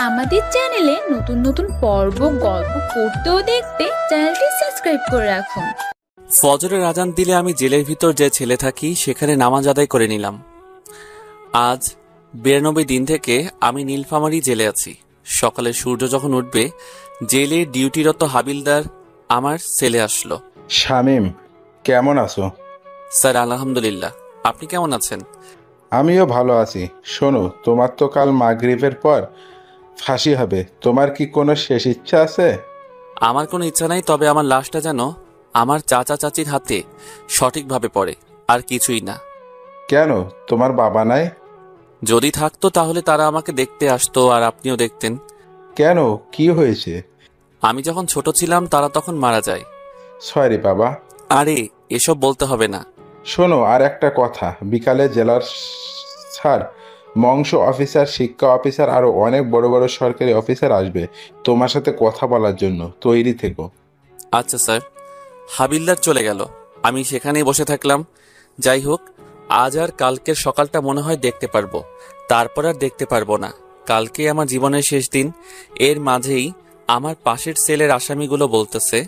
আমাদের চ্যানেলে নতুন নতুন পর্ব গল্প পড়তে ও দেখতে চ্যানেলটি সাবস্ক্রাইব করে রাখুন। ফজরের আজান দিলে আমি জেলের ভিতর যে ছেলে থাকি সেখানে নামাজ আদায় করে নিলাম। আজ 92 দিন থেকে আমি নীলফামারী জেলে আছি। সকালে সূর্য যখন উঠবে জেলে ডিউটিরত হাবিলদার আমার সেলে আসলো। শামীম, কেমন আছো? স্যার আলহামদুলিল্লাহ, আপনি কেমন আছেন? আমিও ভালো আছি। শোনো, তোমার তো কাল মাগরিবের পর ফাঁসি হবে। তোমার কি কোনো শেষ ইচ্ছা আছে? আমার কোনো ইচ্ছা নাই, তবে আমার লাশটা যেন আমার চাচা চাচির হাতে সঠিকভাবে পড়ে, আর কিছুই না। কেন, তোমার বাবা নাই? যদি থাকতো তাহলে তারা আমাকে দেখতে আসতো আর আপনিও দেখতেন। কেন, কি হয়েছে? আমি যখন ছোট ছিলাম তারা তখন মারা যায়। সরি বাবা। আরে এসব বলতে হবে না। শোনো, আর একটা কথা, বিকালে জেলার স্যার, মংস অফিসার, শিক্ষা অফিসার আরো অনেক বড় বড় সরকারি অফিসার আসবে তোমার সাথে কথা বলার জন্য। তৈরি থেকো। আচ্ছা স্যার। হাবিলদার চলে গেল, আমি সেখানেই বসে থাকলাম। যাই হোক, আজ আর কালকের সকালটা মনে হয় দেখতে পারবো, তারপর আর দেখতে পারবো না। কালকে আমার জীবনের শেষ দিন। এর মাঝেই আমার পাশের সেলের আসামিগুলো বলতেছে,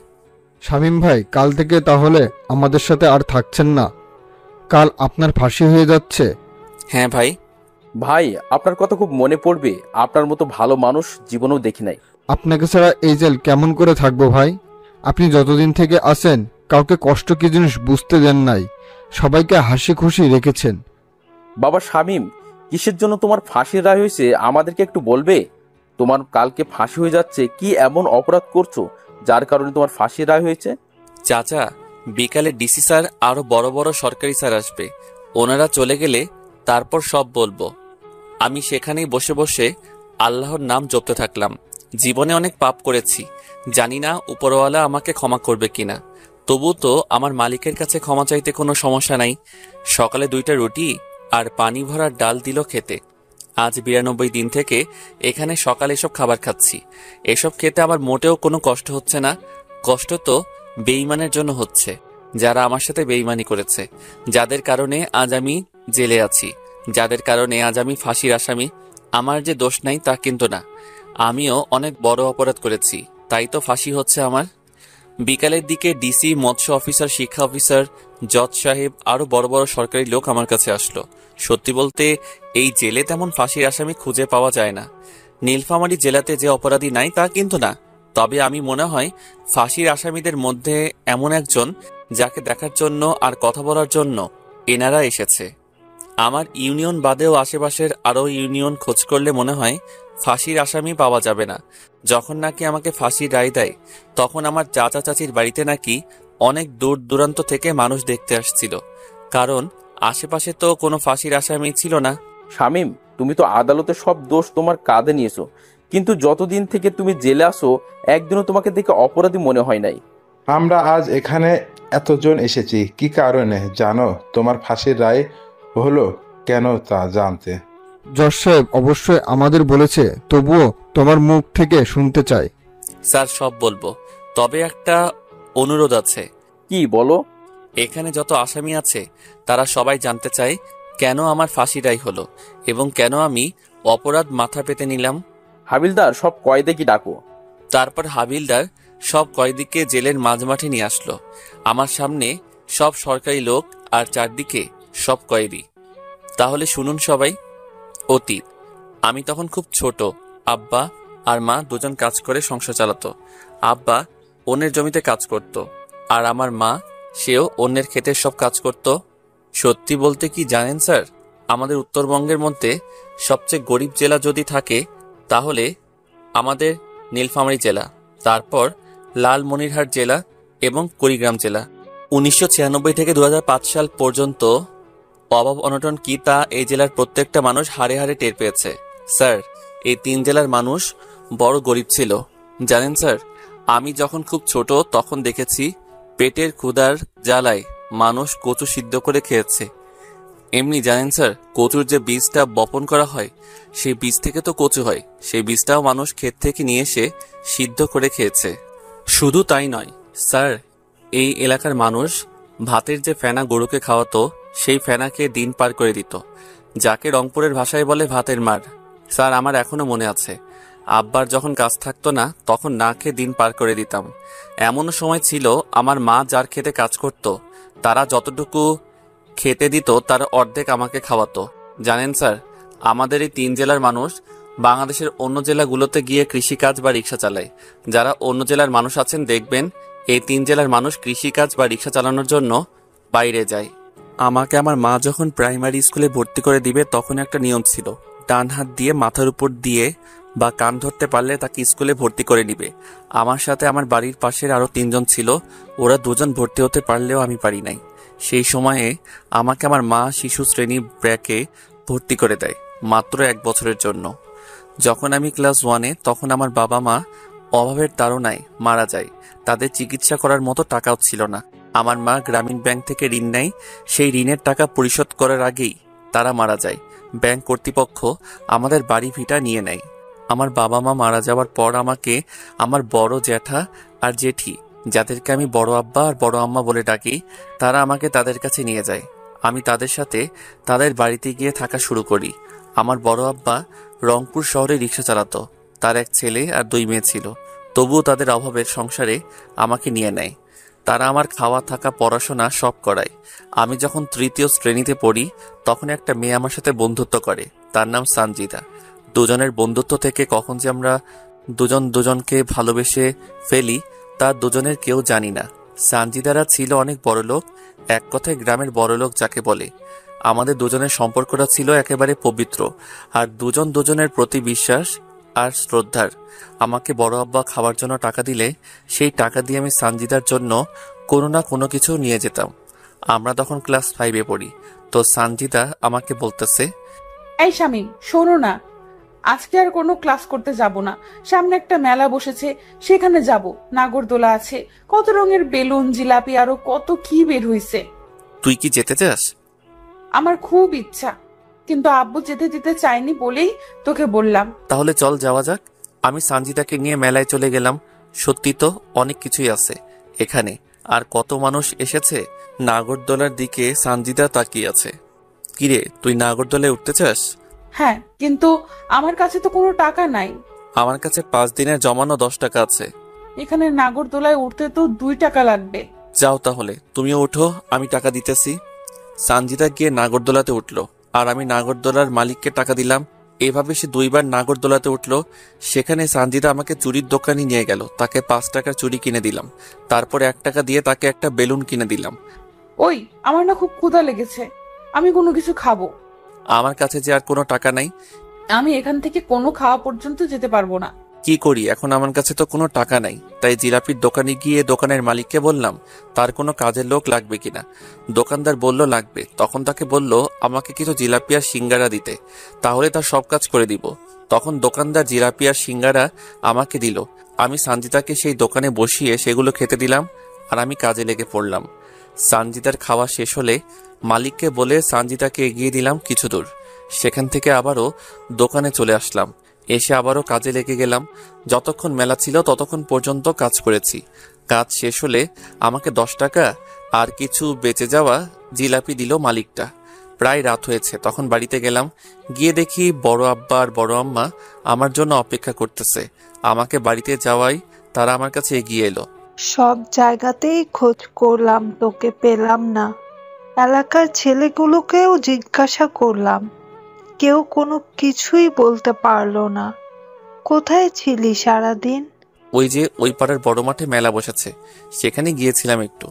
শামীম ভাই, কাল থেকে তাহলে আমাদের সাথে আর থাকছেন না? কাল আপনার ফাঁসি হয়ে যাচ্ছে। হ্যাঁ ভাই। ভাই, আপনার কথা খুব মনে পড়বে। আপনার মতো ভালো মানুষ জীবনেও দেখি নাই। আপনাকে ছাড়া এই জেল কেমন করে থাকবো ভাই? আপনি যতদিন থেকে আছেন কাউকে কষ্ট কি জিনিস বুঝতে দেন নাই, সবাইকে হাসি খুশি রেখেছেন। বাবা শামীম, কিসের জন্য তোমার ফাঁসির রায় হয়েছে আমাদেরকে একটু বলবে? তোমার কালকে ফাঁসি হয়ে যাচ্ছে, কি এমন অপরাধ করছো যার কারণে তোমার ফাঁসির রায় হয়েছে? চাচা, বিকালে ডিসি স্যার আরো বড় বড় সরকারি স্যার আসবে, ওনারা চলে গেলে তারপর সব বলবো। আমি সেখানেই বসে বসে আল্লাহর নাম জপতে থাকলাম। জীবনে অনেক পাপ করেছি, জানি না উপরওয়ালা আমাকে ক্ষমা করবে কিনা। তবু তো আমার মালিকের কাছে ক্ষমা চাইতে কোনো সমস্যা নাই। সকালে 2টা রুটি আর পানি ভরা ডাল দিল খেতে। আজ 92 দিন থেকে এখানে সকালে এসব খাবার খাচ্ছি। এসব খেতে আমার মোটেও কোনো কষ্ট হচ্ছে না। কষ্ট তো বেঈমানের জন্য হচ্ছে, যারা আমার সাথে বেঈমানি করেছে, যাদের কারণে আজ আমি জেলে আছি, যাদের কারণে আজ আমি ফাঁসির আসামি। আমার যে দোষ নাই তা কিন্তু না, আমিও অনেক বড় অপরাধ করেছি, তাই তো ফাঁসি হচ্ছে আমার। বিকালের দিকে ডিসি, মৎস্য অফিসার, শিক্ষা অফিসার, জজ সাহেব আরো বড় বড় সরকারি লোক আমার কাছে আসলো। সত্যি বলতে এই জেলে তেমন ফাঁসির আসামি খুঁজে পাওয়া যায় না। নীলফামারী জেলাতে যে অপরাধী নাই তা কিন্তু না, তবে আমি মনে হয় ফাঁসির আসামিদের মধ্যে এমন একজন যাকে দেখার জন্য আর কথা বলার জন্য এনারা এসেছে। আমার ইউনিয়ন বাদেও আশেপাশের আরও ইউনিয়ন খোঁজ করলে মনে হয় ফাঁসির আসামি পাওয়া যাবে না। যখন নাকি আমাকে ফাঁসির রায় দেয় তখন আমার চাচা চাচির বাড়িতে নাকি অনেক দূর দূরান্ত থেকে মানুষ দেখতে আসছিল, কারণ আশেপাশে তো কোনো ফাঁসির আসামি ছিল না। শামীম, তুমি তো আদালতে সব দোষ তোমার কাঁধে নিয়েছো, কিন্তু যতদিন থেকে তুমি জেলে আসো একদিনও তোমাকে দেখে অপরাধী মনে হয় নাই। আমরা আজ এখানে এতজন এসেছি কি কারণে জানো? তোমার ফাঁসির রায় হলো কেন তা জানতে। জজ সাহেব অবশ্যই আমাদের বলেছে, তবুও তোমার মুখ থেকে শুনতে চাই। স্যার সব বলবো, তবে একটা অনুরোধ আছে। কি বলো? এখানে যত আসামি আছে তারা সবাই জানতে চায় কেন আমার ফাঁসি রায় হলো এবং কেন আমি অপরাধ মাথা পেতে নিলাম। হাবিলদার, সব কয়েদে কি ডাকো। তারপর হাবিলদার সব কয়েদিকে জেলের মাঝমাঠে নিয়ে আসলো। আমার সামনে সব সরকারি লোক আর চারদিকে সব কয়েদি। তাহলে শুনুন সবাই। অতীত, আমি তখন খুব ছোট। আব্বা আর মা দুজন কাজ করে সংসার চালাতো। আব্বা অন্যের জমিতে কাজ করত, আর আমার মা, সেও অন্যের ক্ষেতের সব কাজ করত। সত্যি বলতে কি জানেন স্যার, আমাদের উত্তরবঙ্গের মধ্যে সবচেয়ে গরিব জেলা যদি থাকে তাহলে আমাদের নীলফামারী জেলা, তারপর লালমনিরহাট জেলা এবং কুড়িগ্রাম জেলা। 1996 থেকে 2005 সাল পর্যন্ত অভাব অনটন কি তা এই জেলার প্রত্যেকটা মানুষ হাড়ে হাড়ে টের পেয়েছে। স্যার, এই 3 জেলার মানুষ বড় গরিব ছিল। জানেন স্যার, আমি যখন খুব ছোট তখন দেখেছি পেটের ক্ষুধার জ্বালায় মানুষ কচু সিদ্ধ করে খেয়েছে। এমনি জানেন স্যার, কচুর যে বীজটা বপন করা হয় সেই বীজ থেকে তো কচু হয়, সেই বীজটাও মানুষ ক্ষেত থেকে নিয়ে এসে সিদ্ধ করে খেয়েছে। শুধু তাই নয় স্যার, এই এলাকার মানুষ ভাতের যে ফেনা গরুকে খাওয়াতো সেই ফেনাকে দিন পার করে দিত, যাকে রংপুরের ভাষায় বলে ভাতের মার। স্যার, আমার এখনো মনে আছে আব্বার যখন কাজ থাকতো না তখন না খেয়ে দিন পার করে দিতাম। এমনও সময় ছিল আমার মা যার খেতে কাজ করত তারা যতটুকু খেতে দিত তার অর্ধেক আমাকে খাওয়াতো। জানেন স্যার, আমাদের এই 3 জেলার মানুষ বাংলাদেশের অন্য জেলাগুলোতে গিয়ে কৃষিকাজ বা রিক্সা চালায়। যারা অন্য জেলার মানুষ আছেন দেখবেন এই 3 জেলার মানুষ কৃষিকাজ বা রিক্সা চালানোর জন্য বাইরে যায়। আমাকে আমার মা যখন প্রাইমারি স্কুলে ভর্তি করে দিবে তখন একটা নিয়ম ছিল, ডান হাত দিয়ে মাথার উপর দিয়ে বা কান ধরতে পারলে তাকে স্কুলে ভর্তি করে নিবে। আমার সাথে আমার বাড়ির পাশের আরো 3 জন ছিল, ওরা 2 জন ভর্তি হতে পারলেও আমি পারি নাই। সেই সময়ে আমাকে আমার মা শিশু শ্রেণী ব্র্যাকে ভর্তি করে দেয় মাত্র 1 বছরের জন্য। যখন আমি ক্লাস 1-এ তখন আমার বাবা মা অভাবের তাড়নায় মারা যায়। তাদের চিকিৎসা করার মতো টাকাও ছিল না। আমার মা গ্রামীণ ব্যাংক থেকে ঋণ নেয়, সেই ঋণের টাকা পরিশোধ করার আগেই তারা মারা যায়। ব্যাংক কর্তৃপক্ষ আমাদের বাড়ি ভিটা নিয়ে নেয়। আমার বাবা মা মারা যাওয়ার পর আমাকে আমার বড় জ্যাঠা আর জেঠি, যাদেরকে আমি বড় আব্বা আর বড় আম্মা বলে ডাকি, তারা আমাকে তাদের কাছে নিয়ে যায়। আমি তাদের সাথে তাদের বাড়িতে গিয়ে থাকা শুরু করি। আমার বড় আব্বা রংপুর শহরে রিক্সা চালাতো, তার 1 ছেলে আর 2 মেয়ে ছিল। তবুও তাদের অভাবের সংসারে আমাকে নিয়ে নেয়। তারা আমার খাওয়া থাকা পড়াশোনা সব করায়। আমি যখন 3য় শ্রেণীতে পড়ি তখন একটা মেয়ে আমার সাথে বন্ধুত্ব করে, তার নাম সানজিদা। দুজনের বন্ধুত্ব থেকে কখন যে আমরা দুজন দুজনকে ভালোবেসে ফেলি তা দুজনের কেউ জানি না। সানজিদারা ছিল অনেক বড়লোক, এক কথায় গ্রামের বড়লোক যাকে বলে। আমাদের দুজনের সম্পর্কটা ছিল একেবারে পবিত্র, আর দুজন দুজনের প্রতি বিশ্বাস আর শ্রদ্ধার। আমাকে বড় আব্বা খাওয়ার জন্য টাকা দিলে সেই টাকা দিয়ে আমি সানজিদার জন্য কোনো না কোনো কিছু নিয়ে যেতাম। আমরা তখন ক্লাস 5-এ পড়ি। তো সানজিদা আমাকে বলতেছে, এই শামিম, শোনো না, আজকে আর কোনো ক্লাস করতে যাব না। সামনে একটা মেলা বসেছে, সেখানে যাব। নাগরদোলা আছে, কত রঙের বেলুন, জিলাপি, আরো কত কি বের হইছে। তুই কি যেতে চাস? আমার খুব ইচ্ছা, কিন্তু আব্বু যেতে দিতে চায়নি বলেই তোকে বললাম। তাহলে চল যাওয়া যাক। আমি সানজিদাকে নিয়ে মেলায় চলে গেলাম। সত্যি তো অনেক কিছুই আছে এখানে, আর কত মানুষ এসেছে। নাগরদোলার দিকে সানজিদা তাকিয়ে আছে। কিরে, তুই নাগরদোলায় উঠতে চাস? হ্যাঁ, কিন্তু আমার কাছে তো কোনো টাকা নাই। আমার কাছে 5 দিনের জমানো 10 টাকা আছে। এখানে নাগরদোলায় উঠতে তো 2 টাকা লাগবে। যাও তাহলে, তুমিও ওঠো, আমি টাকা দিতেছি। সানজিদা গিয়ে নাগরদোলাতে উঠলো, আর আমি নাগরদোলার মালিককে টাকা দিলাম। এভাবে সে 2 বার নাগরদোলাতে উঠলো। সেখানে সানজিদা আমাকে চুরির দোকানে নিয়ে গেল, তাকে 5 টাকার চুরি কিনে দিলাম। তারপর 1 টাকা দিয়ে তাকে একটা বেলুন কিনে দিলাম। ওই, আমার না খুব ক্ষুধা লেগেছে, আমি কোনো কিছু খাবো। আমার কাছে যে আর কোনো টাকা নাই। আমি এখান থেকে কোনো খাওয়া পর্যন্ত যেতে পারবো না। কি করি এখন, আমার কাছে তো কোনো টাকা নাই। তাই জিলাপির দোকানে গিয়ে দোকানের মালিককে বললাম তার কোনো কাজের লোক লাগবে কিনা। দোকানদার বলল লাগবে। তখন তাকে বলল আমাকে কিছু জিলাপি আর সিঙ্গারা দিতে, তাহলে তার সব কাজ করে দিব। তখন দোকানদার জিলাপি আর সিঙ্গারা আমাকে দিল। আমি সানজিদাকে সেই দোকানে বসিয়ে সেগুলো খেতে দিলাম, আর আমি কাজে লেগে পড়লাম। সানজিদার খাওয়া শেষ হলে মালিককে বলে সানজিদাকে এগিয়ে দিলাম কিছু দূর। সেখান থেকে আবারও দোকানে চলে আসলাম। এসে আবারও কাজে লেগে গেলাম। যতক্ষণ মেলা ছিল ততক্ষণ পর্যন্ত কাজ করেছি। কাজ শেষ হলে আমাকে 10 টাকা আর কিছু বেঁচে যাওয়া জিলাপি দিল মালিকটা। প্রায় রাত হয়েছে, তখন বাড়িতে গেলাম। গিয়ে দেখি বড় আব্বা আর বড় আম্মা আমার জন্য অপেক্ষা করতেছে। আমাকে বাড়িতে যাওয়ায় তারা আমার কাছে এগিয়ে এলো। সব জায়গাতেই খোঁজ করলাম, তোকে পেলাম না। এলাকার ছেলেগুলোকেও জিজ্ঞাসা করলাম, কেউ কোনো কিছুই বলতে পারলো না। কোথায় ছিলি সারাদিন? ওই যে ওই পাড়ার বড় মাঠে মেলা বসেছে, সেখানে গিয়েছিলাম একটু।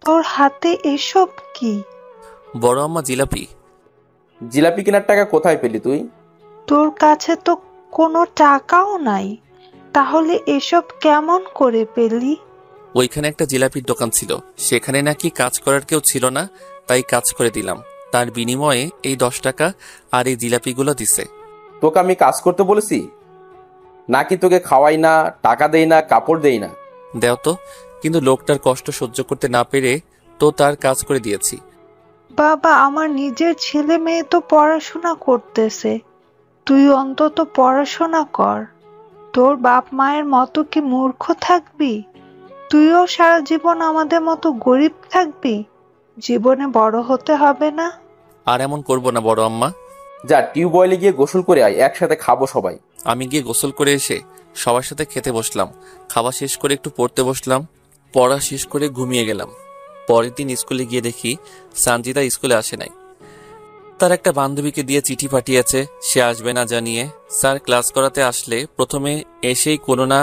তোর হাতে এসব কি? বড় আম্মা জিলাপি। জিলাপি কেনার টাকা কোথায় পেলি তুই? তোর কাছে তো কোনো টাকাও নাই, তাহলে এসব কেমন করে পেলি? ওইখানে একটা জিলাপির দোকান ছিল, সেখানে নাকি কাজ করার কেউ ছিল না, তাই কাজ করে দিলাম। তার বিনিময়ে এই 10 টাকা আর এই জিলাপিগুলো দিছে। তোকে আমি কাজ করতে বলেছি নাকি? তোকে খাওয়াই না, টাকা দেই না, কাপড় দেই না? দেও তো। কিন্তু লোকটার কষ্ট সহ্য করতে না পেরে তো তার কাজ করে দিয়েছি। বাবা, আমার নিজের ছেলে মেয়ে তো পড়াশোনা করতেছে, তুই অন্তত পড়াশোনা কর। তোর বাপ মায়ের মতো কি মূর্খ থাকবি? তুইও সারা জীবন আমাদের মতো গরিব থাকবি? জীবনে বড় হতে হবে না? আর এমন করব না বড় আম্মা। যা টিউবওয়েলে গিয়ে গোসল করে আয়, একসাথে খাবো সবাই। আমি গিয়ে গোসল করে এসে সবার সাথে খেতে বসলাম। খাওয়া শেষ করে একটু পড়তে বসলাম। পড়া শেষ করে ঘুমিয়ে গেলাম। পরের দিন স্কুলে গিয়ে দেখি সানজিদা স্কুলে আসে নাই। তার একটা বান্ধবীকে দিয়ে চিঠি পাঠিয়েছে সে আসবে না জানিয়ে। স্যার ক্লাস করাতে আসলে প্রথমে এসেই কোনো না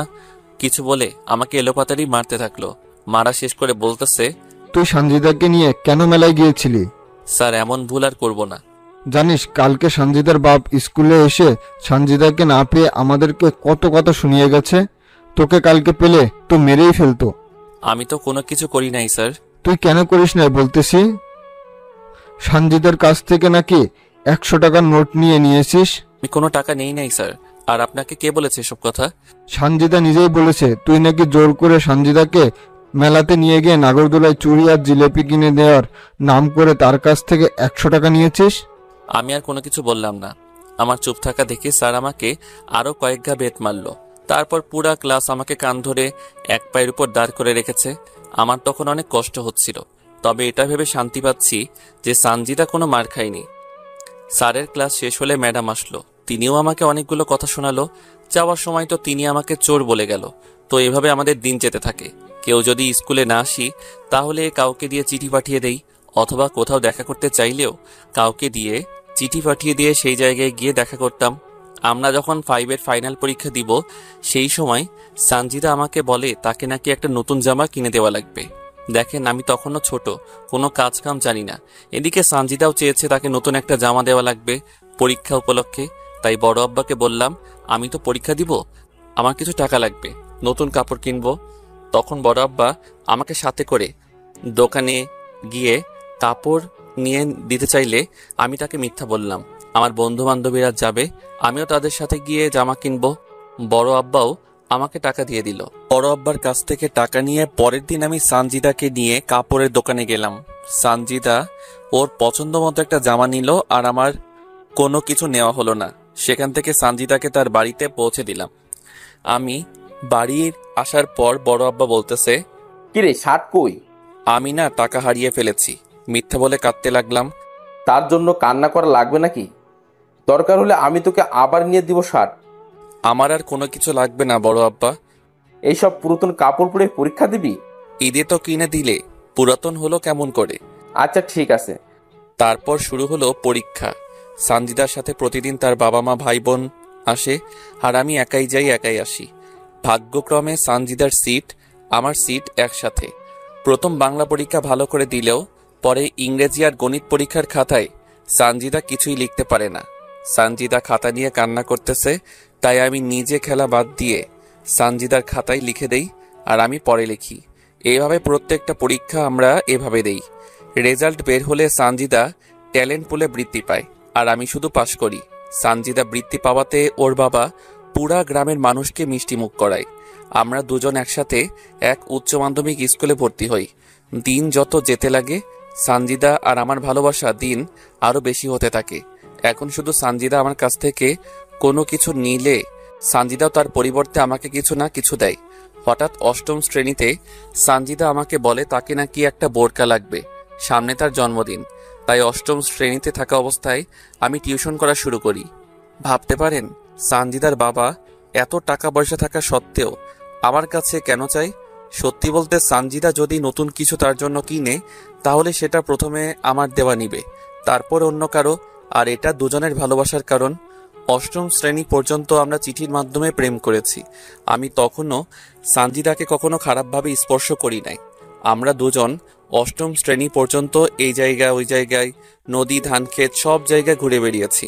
কিছু বলে আমাকে এলোপাতাড়ি মারতে থাকলো। মারা শেষ করে বলতেছে, তুই সঞ্জিদাকে নিয়ে কেন মেলায় গিয়েছিলি? স্যার এমন ভুল আর করবো না। জানিস কালকে সঞ্জিদার বাপ স্কুলে এসে সঞ্জিদাকে না পেয়ে আমাদেরকে কত কথা শুনিয়ে গেছে। তোকে কালকে পেলে তো মেরেই ফেলতো। আমি তো কোনো কিছু করি নাই স্যার। তুই কেন করিস না বলতেছি? সঞ্জিদার কাছ থেকে নাকি 100 টাকার নোট নিয়েছিস। আমি কোনো টাকা নেই নাই স্যার। আর আপনাকে কে বলেছে এসব কথা? সঞ্জিদা নিজেই বলেছে তুই নাকি জোর করে সঞ্জিদাকে মেলাতে নিয়ে গিয়ে নাগরদোলায় চুড়ি আর জিলেপি কিনে দেওয়ার নাম করে তার কাছ থেকে 100 টাকা নিয়েছিস। আমি আর কোনো কিছু বললাম না। আমার চুপ থাকা দেখে স্যার আমাকে আরো কয়েক ঘা বেত মারলো। তারপর পুরা ক্লাস আমাকে কান ধরে এক পায়ের উপর দাঁড় করে রেখেছে। আমার তখন অনেক কষ্ট হচ্ছিল, তবে এটা ভেবে শান্তি পাচ্ছি যে সানজিদা কোনো মার খায়নি। স্যারের ক্লাস শেষ হলে ম্যাডাম আসলো। তিনিও আমাকে অনেকগুলো কথা শোনালো। যাওয়ার সময় তো তিনি আমাকে চোর বলে গেল। তো এভাবে আমাদের দিন যেতে থাকে। কেউ যদি স্কুলে না আসি তাহলে কাউকে দিয়ে চিঠি পাঠিয়ে দেই, অথবা কোথাও দেখা করতে চাইলেও কাউকে দিয়ে চিঠি পাঠিয়ে দিয়ে সেই জায়গায় গিয়ে দেখা করতাম। আমরা যখন 5-এর ফাইনাল পরীক্ষা দিব সেই সময় সানজিদা আমাকে বলে তাকে নাকি একটা নতুন জামা কিনে দেওয়া লাগবে। দেখেন আমি তখনও ছোট, কোনো কাজ কাম জানি না। এদিকে সানজিদাও চেয়েছে তাকে নতুন একটা জামা দেওয়া লাগবে পরীক্ষা উপলক্ষে। তাই বড় আব্বাকে বললাম, আমি তো পরীক্ষা দিব, আমার কিছু টাকা লাগবে, নতুন কাপড় কিনবো। তখন বড় আব্বা আমাকে সাথে করে দোকানে গিয়ে কাপড় নিয়ে দিতে চাইলে আমি তাকে মিথ্যা বললাম। আমার বন্ধু বান্ধবীরা যাবে, আমিও তাদের সাথে গিয়ে জামা কিনবো। বড় আব্বাও আমাকে টাকা দিয়ে দিল। বড় আব্বার কাছ থেকে টাকা নিয়ে পরের দিন আমি সানজিদাকে নিয়ে কাপড়ের দোকানে গেলাম। সানজিদা ওর পছন্দ মতো একটা জামা নিল আর আমার কোনো কিছু নেওয়া হলো না। সেখান থেকে সানজিদাকে তার বাড়িতে পৌঁছে দিলাম। আমি বাড়ির আসার পর বড় আব্বা বলতেছে, কিরে শার্ট কই? আমি না টাকা হারিয়ে ফেলেছি, মিথ্যা বলে কাঁদতে লাগলাম। তার জন্য কান্না করা লাগবে নাকি? দরকার হলে আমি তোকে আবার নিয়ে দিব শার্ট। আমার আর কোনো কিছু লাগবে না বড় আব্বা। এইসব পুরাতন কাপড় পরে পরীক্ষা দিবি? ঈদে তো কিনে দিলে, পুরাতন হলো কেমন করে? আচ্ছা ঠিক আছে। তারপর শুরু হলো পরীক্ষা। সানজিদার সাথে প্রতিদিন তার বাবা মা ভাই বোন আসে, আর আমি একাই যাই একাই আসি। ভাগ্যক্রমে সানজিদার সিট আমার সিট একসাথে। প্রথম বাংলা পরীক্ষা ভালো করে দিলেও পরে ইংরেজি আর গণিত পরীক্ষার খাতায় সানজিদা কিছুই লিখতে পারে না। সানজিদা খাতা নিয়ে কান্না করতেছে, তাই আমি নিজে খেলা বাদ দিয়ে সানজিদার খাতায় লিখে দেই আর আমি পরে লিখি। এইভাবে প্রত্যেকটা পরীক্ষা আমরা এভাবে দেই। রেজাল্ট বের হলে সানজিদা ট্যালেন্ট পুলে বৃত্তি পায় আর আমি শুধু পাশ করি। সানজিদা বৃত্তি পাওয়াতে ওর বাবা পুরা গ্রামের মানুষকে মিষ্টিমুখ করায়। আমরা দুজন একসাথে এক উচ্চ মাধ্যমিক স্কুলে ভর্তি হই। দিন যত যেতে লাগে সানজিদা আর আমার ভালোবাসা দিন আরো বেশি হতে থাকে। এখন শুধু সানজিদা আমার কাছ থেকে কোনো কিছু নিলে সানজিদাও তার পরিবর্তে আমাকে কিছু না কিছু দেয়। হঠাৎ অষ্টম শ্রেণীতে সানজিদা আমাকে বলে তাকে নাকি একটা বোরকা লাগবে, সামনে তার জন্মদিন। তাই অষ্টম শ্রেণীতে থাকা অবস্থায় আমি টিউশন করা শুরু করি। ভাবতে পারেন সানজিদার বাবা এত টাকা পয়সা থাকা সত্ত্বেও আমার কাছে কেন চাই? সত্যি বলতে সানজিদা যদি নতুন কিছু তার জন্য কিনে তাহলে সেটা প্রথমে আমার দেওয়া নিবে, তারপর অন্য কারো, আর এটা দুজনের ভালোবাসার কারণ। অষ্টম শ্রেণী পর্যন্ত আমরা চিঠির মাধ্যমে প্রেম করেছি। আমি তখনও সানজিদাকে কখনো খারাপভাবে স্পর্শ করি নাই। আমরা দুজন অষ্টম শ্রেণী পর্যন্ত এই জায়গায় ওই জায়গায়, নদী ধানক্ষেত সব জায়গায় ঘুরে বেরিয়েছি।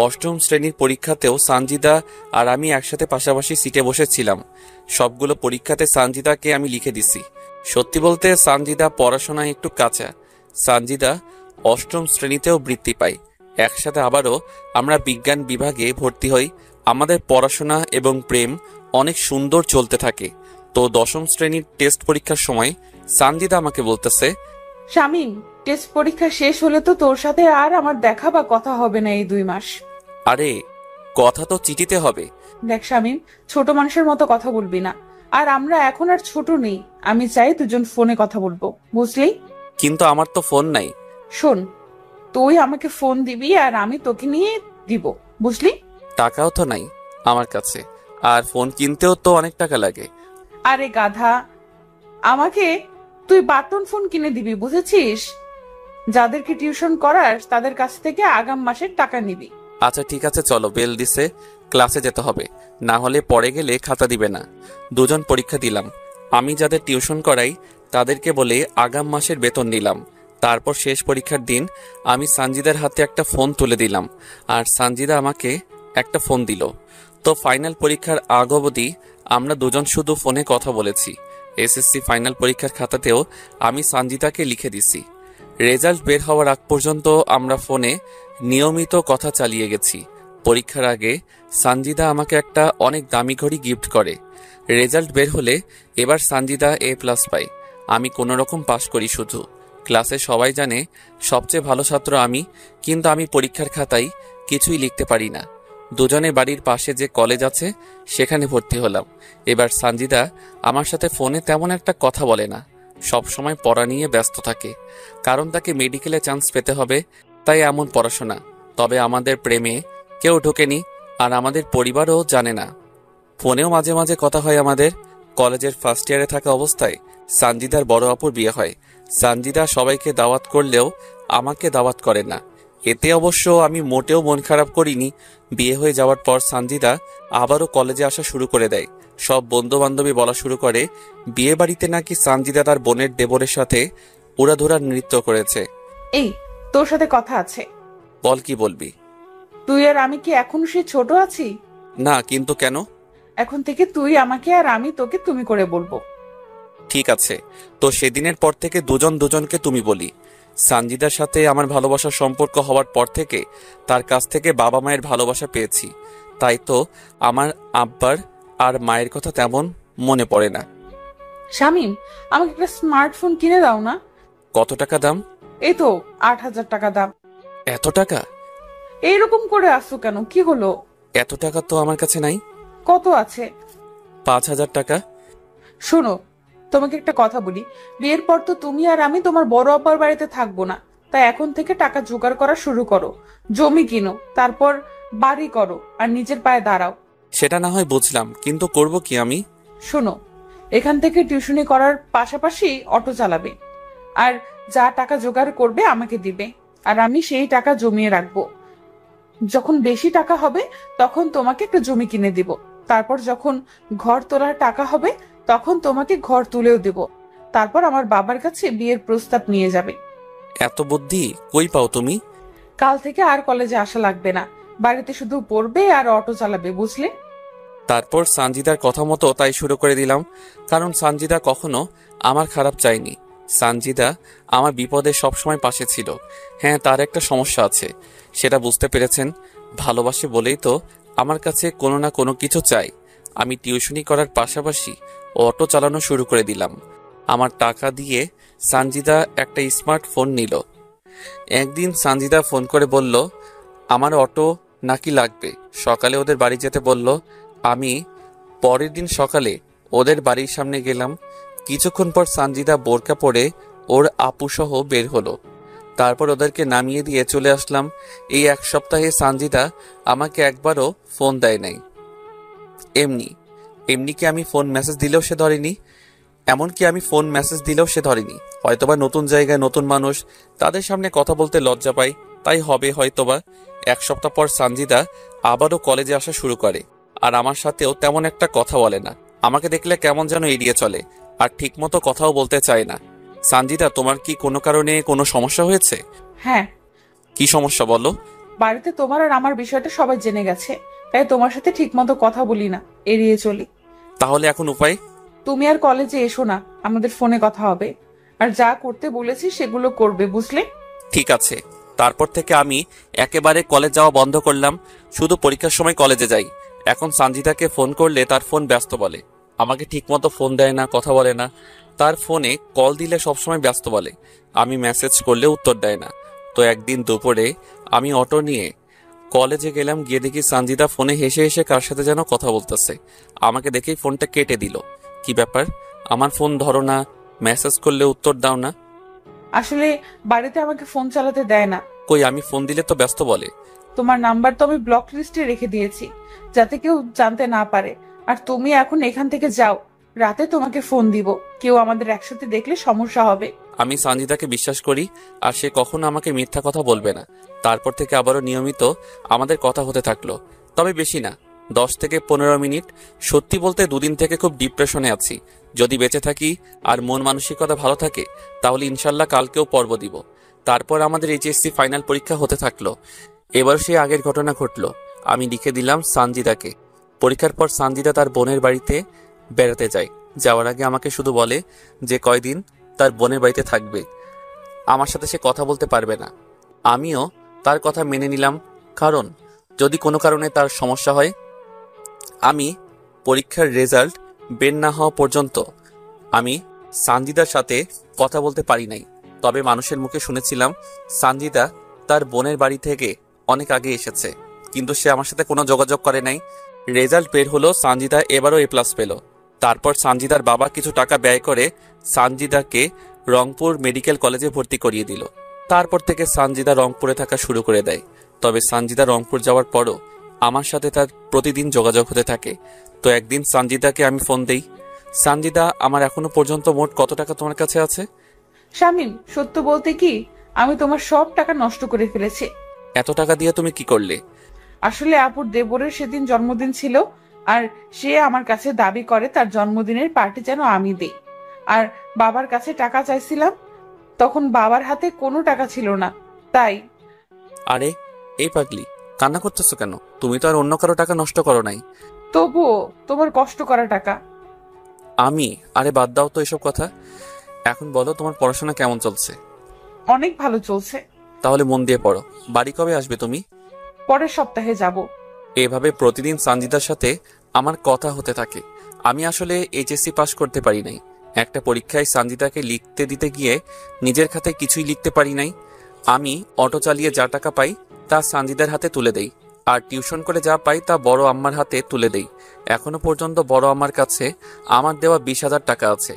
অষ্টম শ্রেণীর পরীক্ষাতেও সানজিদা আর আমি একসাথে পাশাপাশি সিটে বসেছিলাম। সবগুলো পরীক্ষাতে সানজিদাকে আমি লিখে দিছি। সত্যি বলতে সানজিদা পড়াশোনায় একটু কাঁচা। সানজিদা অষ্টম শ্রেণীতেও বৃত্তি পায়। একসাথে আবারও আমরা বিজ্ঞান বিভাগে ভর্তি হই। আমাদের পড়াশোনা এবং প্রেম অনেক সুন্দর চলতে থাকে। তো দশম শ্রেণীর টেস্ট পরীক্ষার সময় সানজিদা আমাকে বলতেছে, শামিম, টেস্ট পরীক্ষা শেষ হলে তো তোর সাথে আর আমার দেখা বা কথা হবে না এই 2 মাস। আরে কথা তো চিঠিতে হবে। দেখ শামিম, ছোট মানুষের মতো কথা বলবি না। আর আমরা এখন আর ছোট নেই। আমি চাই দুজন ফোনে কথা বলবো, বুঝলি? কিন্তু আমার তো ফোন নাই। শোন, তুই আমাকে ফোন দিবি আর আমি তোকে নিয়ে দিব, বুঝলি? টাকাও তো নাই। আমার কাছে। আর ফোন কিনতেও তো অনেক টাকা লাগে। আরে গাধা, আমাকে তুই বাটন ফোন কিনে দিবি, বুঝেছিস? যাদেরকে টিউশন করাস তাদের কাছ থেকে আগাম মাসের টাকা নিবি। আচ্ছা ঠিক আছে, চলো, বেল দিছে, ক্লাসে যেতে হবে, না হলে পরে গেলে খাতা দিবে না। দুজন পরীক্ষা দিলাম। আমি যাদের টিউশন করাই তাদেরকে বলে আগাম মাসের বেতন নিলাম। তারপর শেষ পরীক্ষার দিন আমি সানজিদার হাতে একটা ফোন তুলে দিলাম, আর সানজিদা আমাকে একটা ফোন দিল। তো ফাইনাল পরীক্ষার আগ অবধি আমরা দুজন শুধু ফোনে কথা বলেছি। এসএসসি ফাইনাল পরীক্ষার খাতাতেও আমি সানজিদাকে লিখে দিছি। রেজাল্ট বের হওয়ার আগ পর্যন্ত আমরা ফোনে নিয়মিত কথা চালিয়ে গেছি। পরীক্ষার আগে সানজিদা আমাকে একটা অনেক দামি ঘড়ি গিফট করে। রেজাল্ট বের হলে এবার সানজিদা A+ পাই, আমি কোনো রকম পাশ করি। শুধু ক্লাসে সবাই জানে সবচেয়ে ভালো ছাত্র আমি, কিন্তু আমি পরীক্ষার খাতায় কিছুই লিখতে পারি না। দুজনের বাড়ির পাশে যে কলেজ আছে সেখানে ভর্তি হলাম। এবার সানজিদা আমার সাথে ফোনে তেমন একটা কথা বলে না, সব সময় পড়া নিয়ে ব্যস্ত থাকে, কারণ তাকে মেডিকেলে চান্স পেতে হবে, তাই এমন পড়াশোনা। তবে আমাদের প্রেমে কেউ ঢোকেনি, আর আমাদের পরিবারও জানে না। ফোনেও মাঝে মাঝে কথা হয় আমাদের। কলেজের ফার্স্ট ইয়ারে থাকা অবস্থায় সানজিদার বড় আপুর বিয়ে হয়। সানজিদা সবাইকে দাওয়াত করলেও আমাকে দাওয়াত করে না। এতে অবশ্য আমি মোটেও মন খারাপ করিনি। বিয়ে হয়ে যাওয়ার পর সানজিদা আবারও কলেজে আসা শুরু করে দেয়। সব বন্ধু বান্ধবী বলা শুরু করে বিয়ে বাড়িতে নাকি সানজিদা তার বোনের দেবরের সাথে উড়াধুরা নৃত্য করেছে। এই, তোর সাথে কথা আছে। বল, কি বলবি? তুই আর আমি কি এখন সে ছোট আছি? না, কিন্তু কেন? এখন থেকে তুই আমাকে আর আমি তোকে তুমি করে বলবো। ঠিক আছে, তো সেদিনের পর থেকে দুজন দুজনকে তুমি বলি। সানজিদার সাথে আমার ভালোবাসার সম্পর্ক হওয়ার পর থেকে তার কাছ থেকে বাবা মায়ের ভালোবাসা পেয়েছি, তাই তো আমার আব্বার আর মায়ের কথা তেমন মনে পড়ে না। শামিম, আমাকে একটা স্মার্টফোন কিনে দাও না। কত টাকা দাম? এই তো 8,000 টাকা দাম। এত টাকা? এইরকম করে আসছো কেন, কি হলো? এত টাকা তো আমার কাছে নাই। কত আছে? 5,000 টাকা। শোনো, তোমাকে একটা কথা বলি, বিয়ের পর তো তুমি আর আমি তোমার বড় আব্বার বাড়িতে থাকবো না, তাই এখন থেকে টাকা জোগাড় করা শুরু করো। জমি কিনো, তারপর বাড়ি করো, আর নিজের পায়ে দাঁড়াও। সেটা না হয় বুঝলাম, কিন্তু করব কি আমি? শোনো, এখান থেকে টিউশনি করার পাশাপাশি অটো চালাবে, আর যা টাকা জোগাড় করবে আমাকে দিবে, আর আমি সেই টাকা জমিয়ে রাখবো। যখন বেশি টাকা হবে তখন তোমাকে একটা জমি কিনে দিব। তারপর যখন ঘর তোলার টাকা হবে তখন তোমাকে ঘর তুলেও দেব। তারপর আমার বাবার কাছে বিয়ের প্রস্তাব নিয়ে যাবে। এত বুদ্ধি কই পাও তুমি? কাল থেকে আর কলেজে আসা লাগবে না, বাড়িতে শুধু পড়বে আর অটো চালাবে, বুঝলে? তারপর সানজিদার কথা মতো তাই শুরু করে দিলাম, কারণ সানজিদা কখনো আমার খারাপ চায়নি। সানজিদা আমার বিপদে সবসময় পাশে ছিল। হ্যাঁ, তার একটা সমস্যা আছে, সেটা বুঝতে পেরেছেন। ভালোবাসে বলেই তো আমার কাছে কোনো না কোনো কিছু চাই। আমি টিউশনি করার পাশাপাশি অটো চালানো শুরু করে দিলাম। আমার টাকা দিয়ে সানজিদা একটা স্মার্টফোন নিল। একদিন সানজিদা ফোন করে বলল আমার অটো নাকি লাগবে, সকালে ওদের বাড়ি যেতে বলল। আমি পরের দিন সকালে ওদের বাড়ির সামনে গেলাম। কিছুক্ষণ পর সানজিদা বোরকা পরে ওর আপুসহ বের হলো। তারপর ওদেরকে নামিয়ে দিয়ে চলে আসলাম। এই এক সপ্তাহে সানজিদা আমাকে একবারও ফোন দেয় নাই। এমনি কি আমি ফোন মেসেজ দিলেও সে ধরেনি। এমনকি আমি ফোন মেসেজ দিলেও সে ধরেনি। হয়তোবা নতুন জায়গায় নতুন মানুষ, তাদের সামনে কথা বলতে লজ্জা পাই, তাই হবে হয়তোবা। এক সপ্তাহ পর সানজিদা আবারও কলেজে আসা শুরু করে, আর আমার সাথেও তেমন একটা কথা বলে না। আমাকে দেখলে কেমন যেন এড়িয়ে চলে, আর ঠিকমতো কথাও বলতে চায় না। সানজিদা, তোমার কি কোনো কারণে কোনো সমস্যা হয়েছে? হ্যাঁ। কি সমস্যা বলো? বাড়িতে তোমার আর আমার বিষয়টা সবাই জেনে গেছে, তাই তোমার সাথে ঠিকমতো কথা বলি না, এড়িয়ে চলি। তাহলে এখন উপায়? তুমি আর কলেজে এসো না, আমাদের ফোনে কথা হবে, আর যা করতে বলেছি সেগুলো করবে, বুঝলে? ঠিক আছে। তারপর থেকে আমি একেবারে কলেজ যাওয়া বন্ধ করলাম, শুধু পরীক্ষার সময় কলেজে যাই। এখন সানজিদাকে ফোন করলে তার ফোন ব্যস্ত বলে, আমাকে ঠিকমতো ফোন দেয় না, কথা বলে না। তার ফোনে কল দিলে সবসময় ব্যস্ত বলে, আমি মেসেজ করলে উত্তর দেয় না। তো একদিন দুপুরে আমি অটো নিয়ে কলেজে গেলাম, গিয়ে দেখি সানজিদা ফোনে হেসে হেসে কার সাথে যেন কথা বলতেছে। আমাকে দেখেই ফোনটা কেটে দিল। কি ব্যাপার, আমার ফোন ধরো না, মেসেজ করলে উত্তর দাও না? আসলে বাড়িতে আমাকে ফোন চালাতে দেয় না। কই, আমি ফোন দিলে তো ব্যস্ত বলে। তোমার নাম্বার তো আমি ব্লক লিস্টে রেখে দিয়েছি, যাতে কেউ জানতে না পারে। আর তুমি এখন এখান থেকে যাও, রাতে তোমাকে ফোন দিব, কেউ আমাদের একসাথে দেখলে সমস্যা হবে। আমি সানজিদাকে বিশ্বাস করি, আর সে কখনো আমাকে মিথ্যা কথা বলবে না। তারপর থেকে আবারও নিয়মিত আমাদের কথা হতে থাকলো, তবে বেশি না, 10 থেকে 15 মিনিট। সত্যি বলতে দুদিন থেকে খুব ডিপ্রেশনে আছি। যদি বেঁচে থাকি আর মন মানসিকতা ভালো থাকে, তাহলে ইনশাল্লাহ কালকেও পর্ব দিব। তারপর আমাদের এইচএসসি ফাইনাল পরীক্ষা হতে থাকলো। এবার সে আগের ঘটনা ঘটলো। আমি লিখে দিলাম সানজিদাকে। পরীক্ষার পর সানজিদা তার বোনের বাড়িতে বেড়াতে যায়। যাওয়ার আগে আমাকে শুধু বলে যে কয়দিন তার বোনের বাড়িতে থাকবে, আমার সাথে সে কথা বলতে পারবে না। আমিও তার কথা মেনে নিলাম, কারণ যদি কোনো কারণে তার সমস্যা হয়। আমি পরীক্ষার রেজাল্ট বের না হওয়া পর্যন্ত আমি সানজিদার সাথে কথা বলতে পারি নাই। তবে মানুষের মুখে শুনেছিলাম সানজিদা তার বোনের বাড়ি থেকে অনেক আগে এসেছে, কিন্তু সে আমার সাথে কোনো যোগাযোগ করে নাই। রেজাল্ট বের হলো, সানজিদা এবারও A+ পেল। তারপর সানজিদার বাবা কিছু টাকা ব্যয় করে সানজিদাকে রংপুর মেডিকেল কলেজে ভর্তি করিয়ে দিল। তারপর থেকে সানজিদা রংপুরে থাকা শুরু করে দেয়। তবে সানজিদা রংপুর যাওয়ার পরও আমার সাথে তার প্রতিদিন যোগাযোগ হতে থাকে। তো একদিন সানজিদাকে আমি ফোন দেই, সানজিদা, আমার এখনো পর্যন্ত মোট কত টাকা তোমার কাছে আছে? শামিম, সত্য বলতে কি, আমি তোমার সব টাকা নষ্ট করে ফেলেছি। এত টাকা দিয়ে তুমি কি করলে? আসলে আপুর দেবরের সেদিন জন্মদিন ছিল, আর সে আমার কাছে দাবি করে তার জন্মদিনের পার্টি যেন আমি দেই। আর বাবার কাছে টাকা চাইছিলাম, তখন বাবার হাতে কোনো টাকা ছিল না, তাই। আরে এই পাগলি, কান্না করতেছো কেন? তুমি তো আর অন্য কারো টাকা নষ্ট করো নাই। তবুও তোমার কষ্ট করা টাকা। আরে বাদ দাও তো এসব কথা। এখন বলো, তোমার পড়াশোনা কেমন চলছে? অনেক ভালো চলছে। তাহলে মন দিয়ে পড়ো। বাড়ি কবে আসবে তুমি? পরের সপ্তাহে যাব। এভাবে প্রতিদিন সানজিদার সাথে আমার কথা হতে থাকে। আমি আসলে এইচএসসি পাস করতে পারি নাই। একটা পরীক্ষায় সানজিদাকে লিখতে দিতে গিয়ে নিজের খাতায় কিছুই লিখতে পারি নাই। আমি অটো চালিয়ে যা টাকা পাই তা সানজিদার হাতে তুলে দেই, আর টিউশন করে যা পাই তা বড় আম্মার হাতে তুলে দেই। এখনো পর্যন্ত বড় আম্মার কাছে আমার দেওয়া 20,000 টাকা আছে।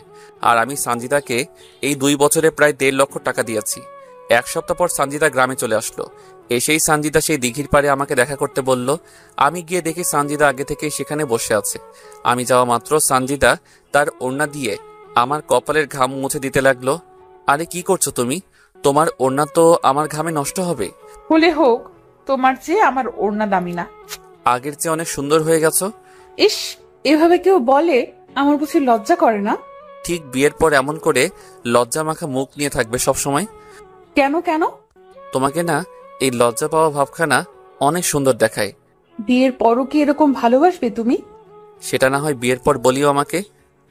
আর আমি সানজিদাকে এই 2 বছরে প্রায় 1.5 লক্ষ টাকা দিয়েছি। 1 সপ্তাহ পর সানজিদা গ্রামে চলে আসলো। এসেই সানজিদা সেই দিঘির পাড়ে আমাকে দেখা করতে বলল। আমি গিয়ে দেখি সানজিদা আগে থেকেই সেখানে বসে আছে। আমি যাওয়া মাত্র সানজিদা তার ওড়না দিয়ে আমার কপালের ঘাম মুছে দিতে লাগলো। আরে কি করছো তুমি? তোমার ওড়না তো আমার ঘামে নষ্ট হবে। হলে হোক, তোমার চেয়ে আমার ওড়না দামি না। আগের চেয়ে অনেক সুন্দর হয়ে গেছো। ইস, এভাবে কেউ বলে? আমার বুঝি লজ্জা করে না? ঠিক বিয়ের পর এমন করে লজ্জা মাখা মুখ নিয়ে থাকবে সব সময়? কেন কেন? তোমাকে না এই লজ্জা পাওয়া ভাবখানা অনেক সুন্দর দেখায়। বিয়ের পরও কি এরকম ভালোবাসবে তুমি? সেটা না হয় বিয়ের পর বলিও আমাকে।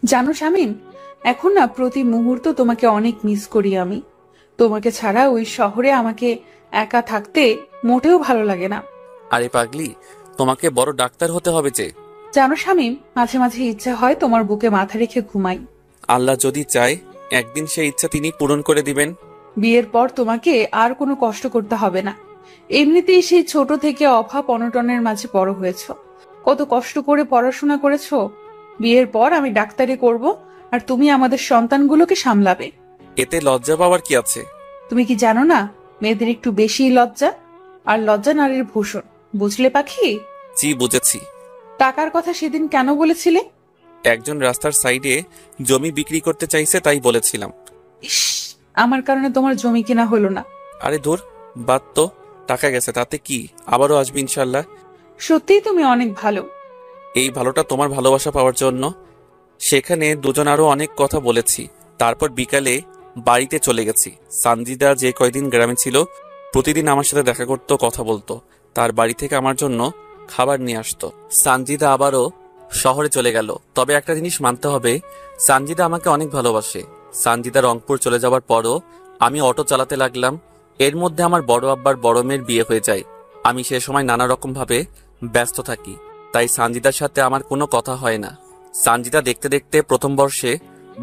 জানো শামিম, এখন না প্রতি মুহূর্ত তোমাকে অনেক মিস করি আমি। তোমাকে ছাড়া ওই শহরে আমাকে একা থাকতে মোটেও ভালো লাগে না। আরে পাগলি, তোমাকে বড় ডাক্তার হতে হবে যে। জানো শামিম, মাঝে মাঝে ইচ্ছা হয় তোমার বুকে মাথা রেখে ঘুমাই। আল্লাহ যদি চায় একদিন সেই ইচ্ছা তিনি পূরণ করে দিবেন। বিয়ের পর তোমাকে আর কোনো কষ্ট করতে হবে না। এমনিতেই সেই ছোট থেকে অভাব অনটনের মাঝে বড় হয়েছো, কত কষ্ট করে পড়াশোনা করেছো। বিয়ের পর আমি ডাক্তারি করব, আর তুমি আমাদের সন্তানগুলোকে সামলাবে। এতে লজ্জা পাওয়ার কি আছে? তুমি কি জানো না, মেয়েদের একটু বেশি লজ্জা, আর লজ্জা নারীর ভূষণ, বুঝলে পাখি? জি বুঝেছি। টাকার কথা সেদিন কেন বলেছিলে? একজন রাস্তার সাইডে জমি বিক্রি করতে চাইছে, তাই বলেছিলাম। ইস, আমার কারণে তোমার জমি কিনা হলো না। আরে দূর, বাদ তো, টাকা গেছে তাতে কি, আবারও আসবে ইনশাল্লাহ। সত্যিই তুমি অনেক ভালো। এই ভালোটা তোমার ভালোবাসা পাওয়ার জন্য। সেখানে দুজন আরো অনেক কথা বলেছি। তারপর বিকালে বাড়িতে চলে গেছি। সানজিদা যে কয়দিন গ্রামে ছিল প্রতিদিন আমার সাথে দেখা করতো, কথা বলতো। তার বাড়ি থেকে আমার জন্য খাবার নিয়ে আসতো। সানজিদা আবারও শহরে চলে গেল। তবে একটা জিনিস মানতে হবে, সানজিদা আমাকে অনেক ভালোবাসে। সানজিদা রংপুর চলে যাওয়ার পরও আমি অটো চালাতে লাগলাম। এর মধ্যে আমার বড় আব্বার বড় মেয়ের বিয়ে হয়ে যায়। আমি সে সময় নানা রকম ভাবে ব্যস্ত থাকি, তাই সানজিদার সাথে আমার কোনো কথা হয় না। সানজিদা দেখতে দেখতে প্রথম বর্ষে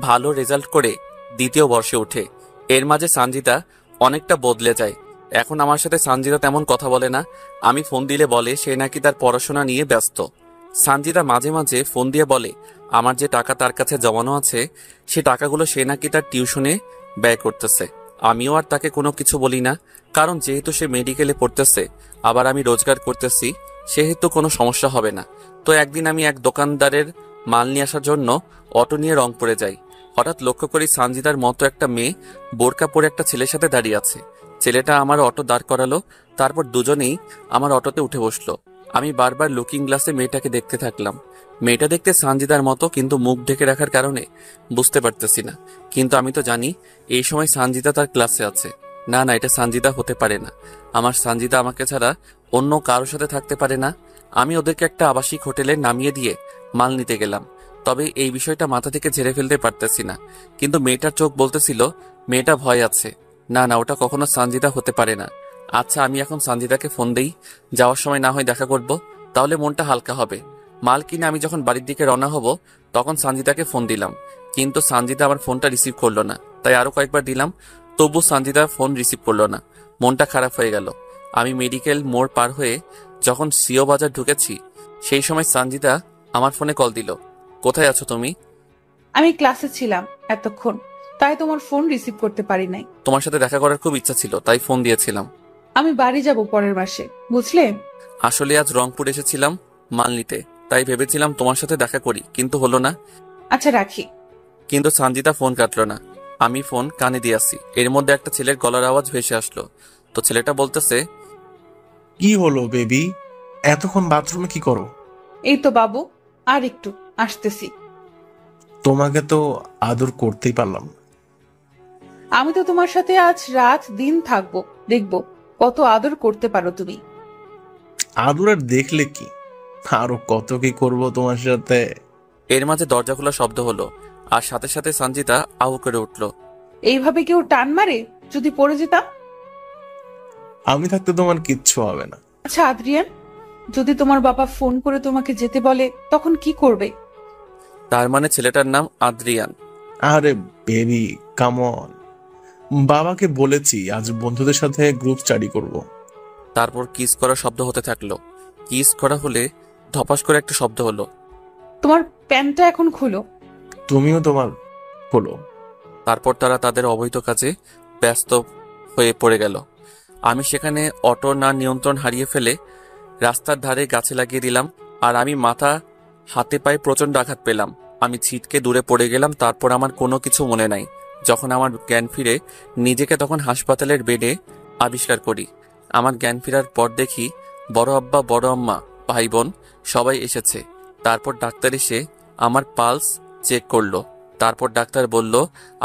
ভালো রেজাল্ট করে দ্বিতীয় বর্ষে ওঠে। এর মাঝে সানজিদা অনেকটা বদলে যায়। এখন আমার সাথে সানজিদা তেমন কথা বলে না। আমি ফোন দিলে বলে সে নাকি তার পড়াশোনা নিয়ে ব্যস্ত। সানজিদা মাঝে মাঝে ফোন দিয়ে বলে আমার যে টাকা তার কাছে জমানো আছে সে টাকাগুলো সে নাকি তার টিউশনে ব্যয় করতেছে। আমিও আর তাকে কোনো কিছু বলি না, কারণ যেহেতু সে মেডিকেলে পড়তেছে আবার আমি রোজগার করতেছি, সেহেতু কোনো সমস্যা হবে না। তো একদিন আমি এক দোকানদারের মাল নিয়ে আসার জন্য অটো নিয়ে রংপুরে যাই। হঠাৎ লক্ষ্য করি সানজিদার মতো একটা মেয়ে বোরকা পরে একটা ছেলের সাথে দাঁড়িয়ে আছে। ছেলেটা আমার অটো দাঁড় করালো, তারপর দুজনেই আমার অটোতে উঠে বসলো। আমি বারবার লুকিং গ্লাসে মেয়েটাকে দেখতে থাকলাম। মেয়েটা দেখতে সানজিদার মতো, কিন্তু মুখ ঢেকে রাখার কারণে বুঝতে পারতেছি না। কিন্তু আমি তো জানি এই সময় সানজিদা তার ক্লাসে আছে। না না, এটা সানজিদা হতে পারে না। আমার সানজিদা আমাকে ছাড়া অন্য কারোর সাথে থাকতে পারে না। আমি ওদেরকে একটা আবাসিক হোটেলে নামিয়ে দিয়ে মাল নিতে গেলাম। তবে এই বিষয়টা মাথা থেকে ঝেড়ে ফেলতে পারতেছি না। কিন্তু মেয়েটার চোখ বলতেছিল মেয়েটা ভয় আছে। না না, ওটা কখনো সানজিদা হতে পারে না। আচ্ছা, আমি এখন সানজিদাকে ফোন দেই, যাওয়ার সময় না হয় দেখা করব, তাহলে মনটা হালকা হবে। মাল কিনে আমি যখন বাড়ির দিকে রওনা হব তখন সানজিদাকে ফোন দিলাম, কিন্তু সানজিদা আমার ফোনটা রিসিভ করলো না। তাই আরো কয়েকবার দিলাম, তবু সানজিদা ফোন রিসিভ করলো না। মনটা খারাপ হয়ে গেল। আমি মেডিকেল মোড় পার হয়ে যখন সিও বাজার ঢুকেছি, সেই সময় সানজিদা আমার ফোনে কল দিল। কোথায় আছো তুমি? আমি ক্লাসে ছিলাম এতক্ষণ, তাই তোমার ফোন রিসিভ করতে পারি নাই। তোমার সাথে দেখা করার খুব ইচ্ছা ছিল, তাই ফোন দিয়েছিলাম। আমি বাড়ি যাব পরের মাসে, বুঝলে? আসলে আজ রংপুর এসেছিলাম মাল নিতে, তাই ভেবেছিলাম তোমার সাথে দেখা করি, কিন্তু হলো না। আচ্ছা, রাখি। কিন্তু সানজিদা ফোন কাটলো না। আমি ফোন কানে দিয়ে আসি, এর মধ্যে একটা ছেলের গলার আওয়াজ ভেসে আসলো। তো ছেলেটা বলতেছে, কি হলো বেবি, এতক্ষণ বাথরুমে কি করো? এই তো বাবু, আর একটু আসতেছি। তোমাকে তো আদর করতেই পারলাম না। আমি তো তোমার সাথে আজ রাত দিন থাকবো, দেখবো কত আদর করতে পারো তুমি। আদর আর দেখলে কি, আরো কত কি করব তোমার সাথে। এর মাঝে দরজা খোলা শব্দ হলো, আর সাথে সাথে সানজিদা আউ করে উঠলো। এইভাবে কেউ টান মারে? যদি পড়ে যেতাম? আমি থাকতে তোমার কিচ্ছু হবে না। আচ্ছা আদ্রিয়ান, যদি তোমার বাবা ফোন করে তোমাকে যেতে বলে তখন কি করবে? তার মানে ছেলেটার নাম আদ্রিয়ান? আরে বেবি, কাম অন। বাবাকে বলেছি আজ বন্ধুদের সাথে গ্রুপ স্টাডি করব। তারপর কিস করার শব্দ হতে থাকলো। কিস করা হলে ধপাস করে একটা শব্দ হলো। তোমার প্যান্টটা এখন খুলো। তুমিও তোমার হলো। তারপর তারা তাদের অবৈধ কাজে ব্যস্ত হয়ে পড়ে গেল। আমি সেখানে অটো না নিয়ন্ত্রণ হারিয়ে ফেলে রাস্তার ধারে গাছে লাগিয়ে দিলাম, আর আমি মাথা হাতে পায়ে প্রচন্ড আঘাত পেলাম। আমি ছিটকে দূরে পড়ে গেলাম। তারপর আমার কোনো কিছু মনে নাই। যখন আমার জ্ঞান ফিরে নিজেকে, তখন হাসপাতালের বেডে আবিষ্কার করি। আমার জ্ঞান ফেরার পর দেখি বড় আব্বা, বড় আম্মা, ভাই বোন সবাই এসেছে। তারপর ডাক্তার এসে আমার পালস চেক করলো। তারপর ডাক্তার বলল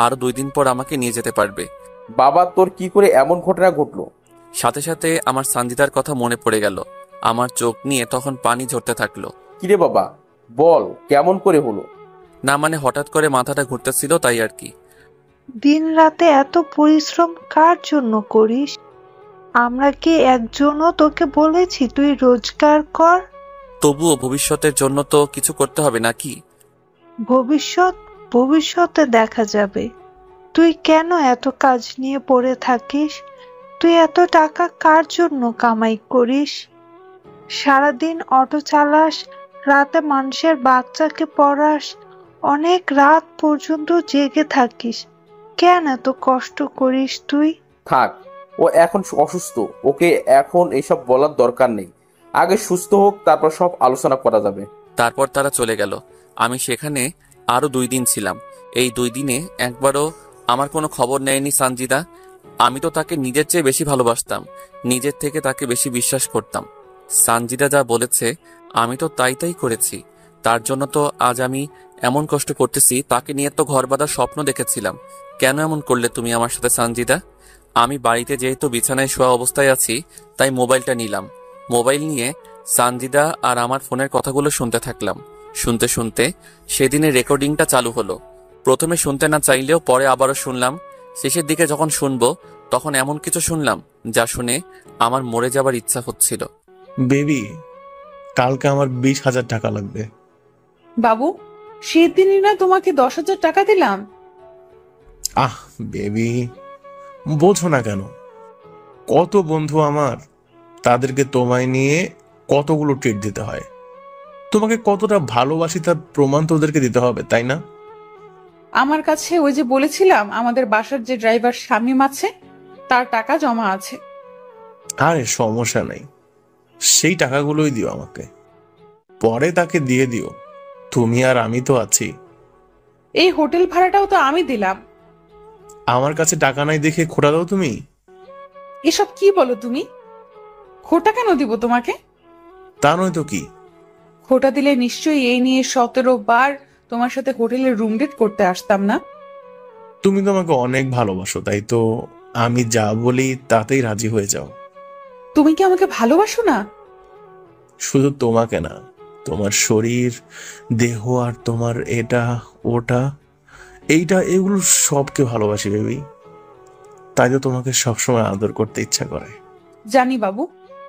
আরো 2 দিন পর আমাকে নিয়ে যেতে পারবে। বাবা, তোর কি করে এমন ঘটনা ঘটলো? সাথে সাথে আমার সানজিদার কথা মনে পড়ে গেল। আমার চোখ নিয়ে তখন পানি ঝরতে থাকলো। কিরে বাবা, বল কেমন করে হলো? না মানে হঠাৎ করে মাথাটা ঘুরতেছিল, তাই আর কি। দিন রাতে এত পরিশ্রম কার জন্য করিস? আমরা কি একজনও তোকে বলেছি তুই রোজগার কর? তবুও ভবিষ্যতের জন্য তো কিছু করতে হবে নাকি? ভবিষ্যতে দেখা যাবে। তুই কেন এত কাজ নিয়ে পড়ে থাকিস? তুই এত টাকা কার জন্য কামাই করিস? সারাদিন অটো চালাস, রাতে মানুষের বাচ্চাকে পড়াস, অনেক রাত পর্যন্ত জেগে থাকিস। কেন এত কষ্ট করিস তুই? থাক, ও এখন অসুস্থ, ওকে এখন এসব বলার দরকার নেই। আগে সুস্থ হোক, তারপর সব আলোচনা করা যাবে। তারপর তারা চলে গেল। আমি সেখানে আরো 2 দিন ছিলাম। এই 2 দিনে একবারও আমার কোনো খবর নেয়নি সানজিদা। আমি তো তাকে নিজের চেয়ে বেশি ভালোবাসতাম, নিজের থেকে তাকে বেশি বিশ্বাস করতাম। সানজিদা যা বলেছে আমি তো তাই করেছি। তার জন্য তো আজ আমি এমন কষ্ট করতেছি। তাকে নিয়ে তো ঘর বাঁধার স্বপ্ন দেখেছিলাম। কেন এমন করলে তুমি আমার সাথে সানজিদা? আমি বাড়িতে যেহেতু বিছানায় শোয়া অবস্থায় আছি, তাই মোবাইলটা নিলাম। মোবাইল নিয়ে সানজিদা আর আমার ফোনের কথাগুলো শুনতে থাকলাম। শুনতে শুনতে সেদিনের রেকর্ডিংটা চালু হলো। প্রথমে শুনতে না চাইলেও পরে আবারও শুনলাম। শেষের দিকে যখন শুনবো তখন এমন কিছু শুনলাম যা শুনে আমার মরে যাবার ইচ্ছা হচ্ছিল। বেবি, কালকে আমার 20,000 টাকা লাগবে। বাবু, সেদিনই না তোমাকে 10,000 টাকা দিলাম। আহ বেবি, বোঝো না কেন? কত বন্ধু আমার, তাদেরকে তোমায় নিয়ে কতগুলো ট্রিট দিতে হয়। তোমাকে কতটা ভালোবাসি তার প্রমাণ তো ওদেরকে দিতে হবে, তাই না? আমার কাছে ওই যে বলেছিলাম আমাদের বাসার যে ড্রাইভার শামীম আছে তার টাকা জমা আছে। আরে সমস্যা নেই, সেই টাকাগুলোই দিও আমাকে, পরে তাকে দিয়ে দিও। তুমি আর আমি তো আছি। এই হোটেল ভাড়াটাও তো আমি দিলাম। আমার কাছে টাকা নাই দেখে খোটা দাও তুমি? এসব কি বলো তুমি? খোটা কেন দিব তোমাকে? তা নয় তো কি? খোটা দিলে নিশ্চয়ই এই নিয়ে 17 বার তোমার সাথে হোটেলে রুম ডেট করতে আসতাম না। তুমি তো আমাকে অনেক ভালোবাসো, তাই তো আমি যা বলি তাতেই রাজি হয়ে যাও। তুমি কি আমাকে ভালোবাসো না? শুধু তোমাকে না, তোমার শরীর, দেহ আর তোমার এটা ওটা এইটা এগুলো সবকে ভালোবাসি বেবি। তাই তো তোমাকে সবসময় আদর করতে ইচ্ছা করে। জানি বাবু,